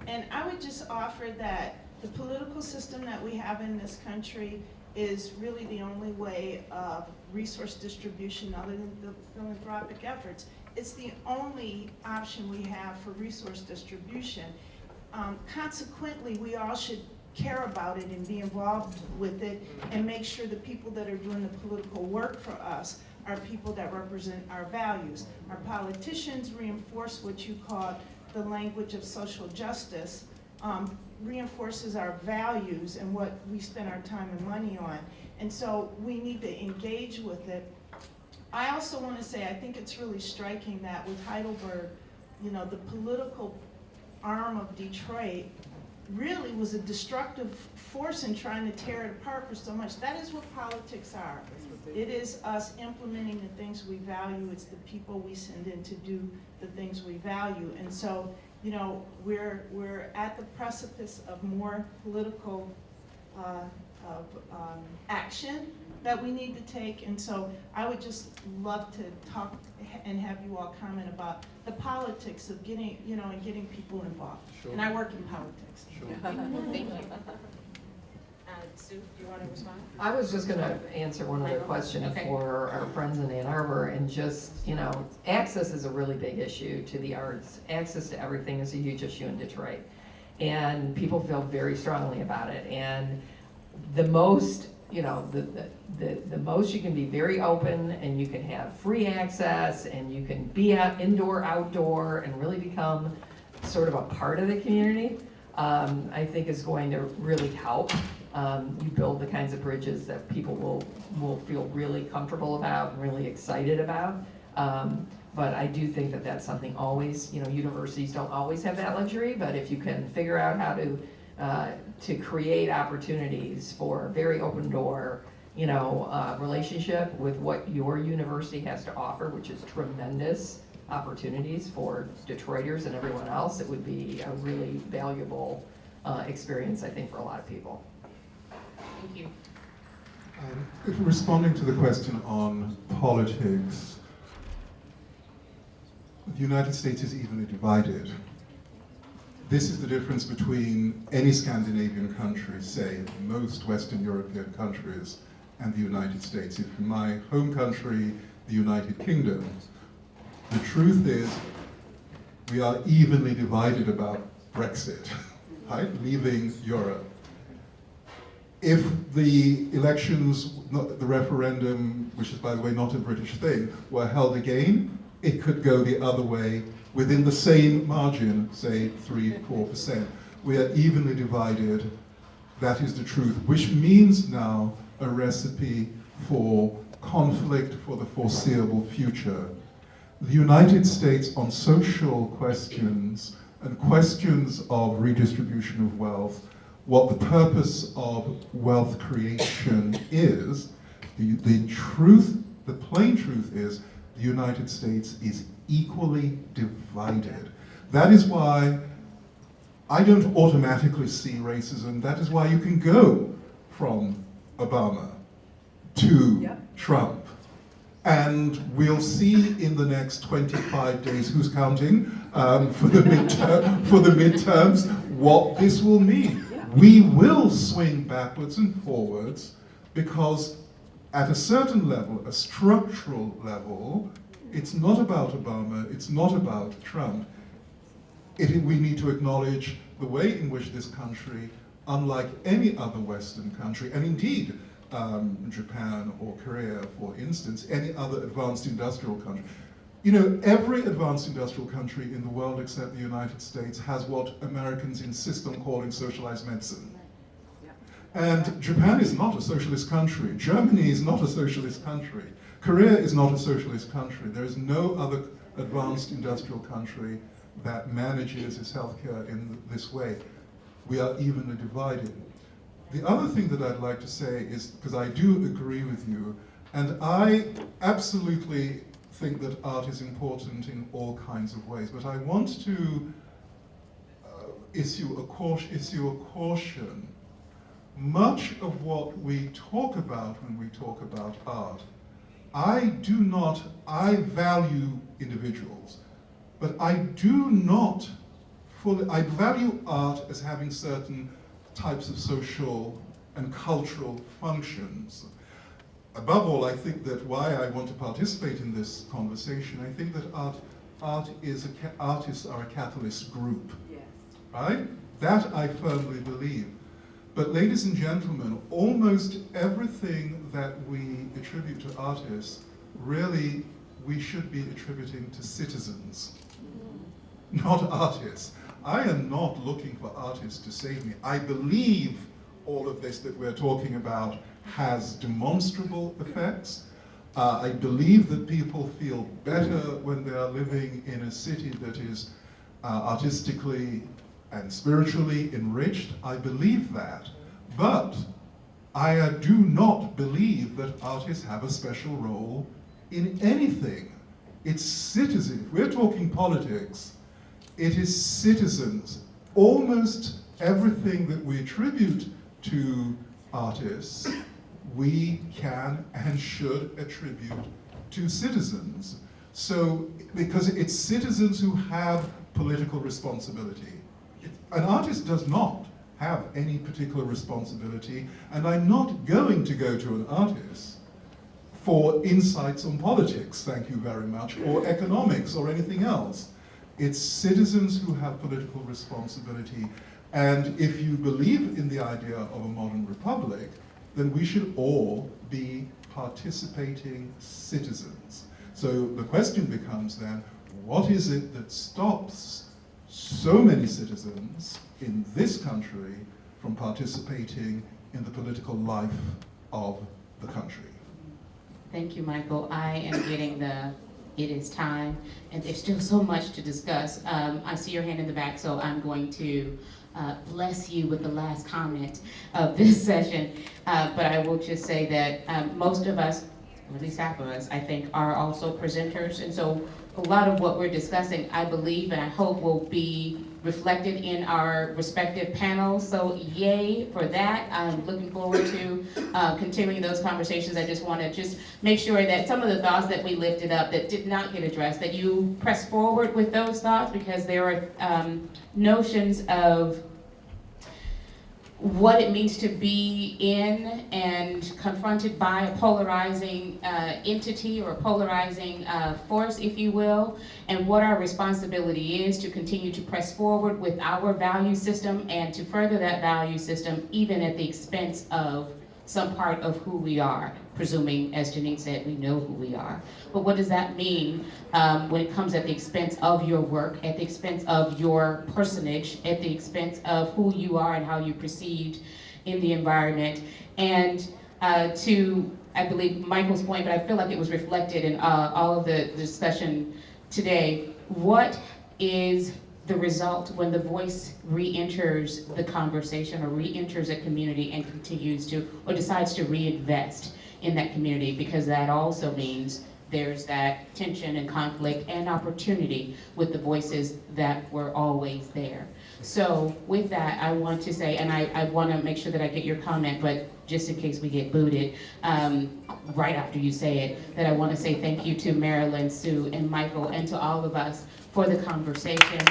[SPEAKER 19] And I would just offer that the political system that we have in this country is really the only way of resource distribution other than the philanthropic efforts. It's the only option we have for resource distribution. Consequently, we all should care about it and be involved with it and make sure the people that are doing the political work for us are people that represent our values. Our politicians reinforce what you call the language of social justice, reinforces our values and what we spend our time and money on. And so we need to engage with it. I also want to say, I think it's really striking that with Heidelberg, you know, the political arm of Detroit really was a destructive force in trying to tear it apart for so much. That is what politics are. It is us implementing the things we value. It's the people we send in to do the things we value. And so, you know, we're at the precipice of more political action that we need to take. And so I would just love to talk and have you all comment about the politics of getting, you know, and getting people involved.
[SPEAKER 10] Sure.
[SPEAKER 19] And I work in politics.
[SPEAKER 10] Sure.
[SPEAKER 11] Thank you. Sue, do you want to respond?
[SPEAKER 4] I was just gonna answer one other question
[SPEAKER 11] Okay.
[SPEAKER 4] for our friends in Ann Arbor, and just, you know, access is a really big issue to the arts. Access to everything is a huge issue in Detroit. And people feel very strongly about it. And the most, you know, the most you can be very open, and you can have free access, and you can be indoor, outdoor, and really become sort of a part of the community, I think is going to really help. You build the kinds of bridges that people will feel really comfortable about and really excited about. But I do think that that's something always, you know, universities don't always have that luxury, but if you can figure out how to create opportunities for a very open door, you know, relationship with what your university has to offer, which is tremendous opportunities for Detroiters and everyone else, it would be a really valuable experience, I think, for a lot of people.
[SPEAKER 11] Thank you.
[SPEAKER 3] Responding to the question on politics, the United States is evenly divided. This is the difference between any Scandinavian country, say most Western European countries, and the United States. If in my home country, the United Kingdom, the truth is we are evenly divided about Brexit, right? Leaving Europe. If the elections, the referendum, which is by the way not a British thing, were held again, it could go the other way within the same margin, say 3-4%. We are evenly divided. That is the truth, which means now a recipe for conflict for the foreseeable future. The United States on social questions and questions of redistribution of wealth, what the purpose of wealth creation is, the truth, the plain truth is, the United States is equally divided. That is why I don't automatically see racism. That is why you can go from Obama to Trump. And we'll see in the next 25 days, who's counting, for the midterms, what this will mean. We will swing backwards and forwards because at a certain level, a structural level, it's not about Obama, it's not about Trump. We need to acknowledge the way in which this country, unlike any other Western country, and indeed Japan or Korea, for instance, any other advanced industrial country. You know, every advanced industrial country in the world except the United States has what Americans insist on calling socialized medicine. And Japan is not a socialist country. Germany is not a socialist country. Korea is not a socialist country. There is no other advanced industrial country that manages its healthcare in this way. We are evenly divided. The other thing that I'd like to say is, because I do agree with you, and I absolutely think that art is important in all kinds of ways, but I want to issue a caution. Much of what we talk about when we talk about art, I value individuals, but I do not I value art as having certain types of social and cultural functions. Above all, I think that why I want to participate in this conversation, I think that artists are a catalyst group, right? That I firmly believe. But ladies and gentlemen, almost everything that we attribute to artists, really, we should be attributing to citizens, not artists. I am not looking for artists to save me. I believe all of this that we're talking about has demonstrable effects. I believe that people feel better when they are living in a city that is artistically and spiritually enriched. I believe that. But I do not believe that artists have a special role in anything. It's citizens. If we're talking politics, it is citizens. Almost everything that we attribute to artists, we can and should attribute to citizens. So, because it's citizens who have political responsibility. An artist does not have any particular responsibility, and I'm not going to go to an artist for insights on politics, thank you very much, or economics or anything else. It's citizens who have political responsibility, and if you believe in the idea of a modern republic, then we should all be participating citizens. So the question becomes then, what is it that stops so many citizens in this country from participating in the political life of the country?
[SPEAKER 1] Thank you, Michael. I am getting it is time, and there's still so much to discuss. I see your hand in the back, so I'm going to bless you with the last comment of this session. But I will just say that most of us, or at least half of us, I think, are also presenters. And so a lot of what we're discussing, I believe and I hope will be reflected in our respective panels. So yay for that. I'm looking forward to continuing those conversations. I just want to make sure that some of the thoughts that we lifted up that did not get addressed, that you press forward with those thoughts, because there are notions of what it means to be in and confronted by a polarizing entity or a polarizing force, if you will, and what our responsibility is to continue to press forward with our value system and to further that value system even at the expense of some part of who we are, presuming, as Janine said, we know who we are. But what does that mean when it comes at the expense of your work, at the expense of your personage, at the expense of who you are and how you're perceived in the environment? And to, I believe, Michael's point, but I feel like it was reflected in all of the discussion today, what is the result when the voice re-enters the conversation or re-enters a community and continues to, or decides to reinvest in that community? Because that also means there's that tension and conflict and opportunity with the voices that were always there. So with that, I want to say, and I want to make sure that I get your comment, but just in case we get booted right after you say it, that I want to say thank you to Marilyn, Sue, and Michael, and to all of us for the conversation.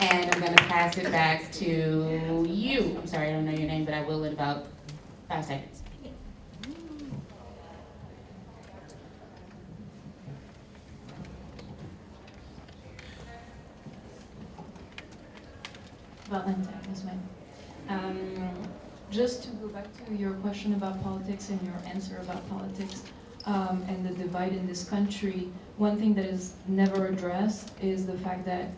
[SPEAKER 1] And I'm going to pass it back to you. I'm sorry, I don't know your name, but I will in about 5 seconds.
[SPEAKER 20] Valentine, yes, ma'am. Just to go back to your question about politics and your answer about politics and the divide in this country, one thing that is never addressed is the fact that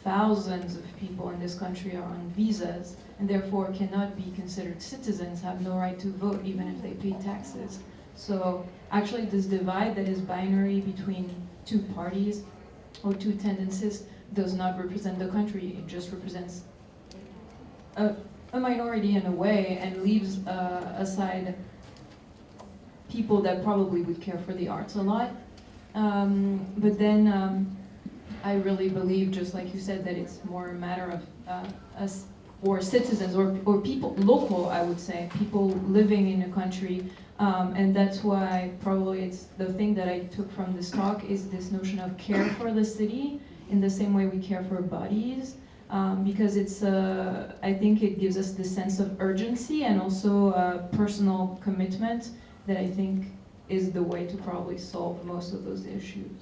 [SPEAKER 20] thousands of people in this country are on visas and therefore cannot be considered citizens, have no right to vote even if they pay taxes. So actually this divide that is binary between two parties or two tendencies does not represent the country. It just represents a minority in a way and leaves aside people that probably would care for the arts a lot. But then I really believe, just like you said, that it's more a matter of us or citizens or people, local, I would say, people living in a country. And that's why probably it's the thing that I took from this talk is this notion of care for the city in the same way we care for bodies. Because it's, I think it gives us this sense of urgency and also personal commitment that I think is the way to probably solve most of those issues.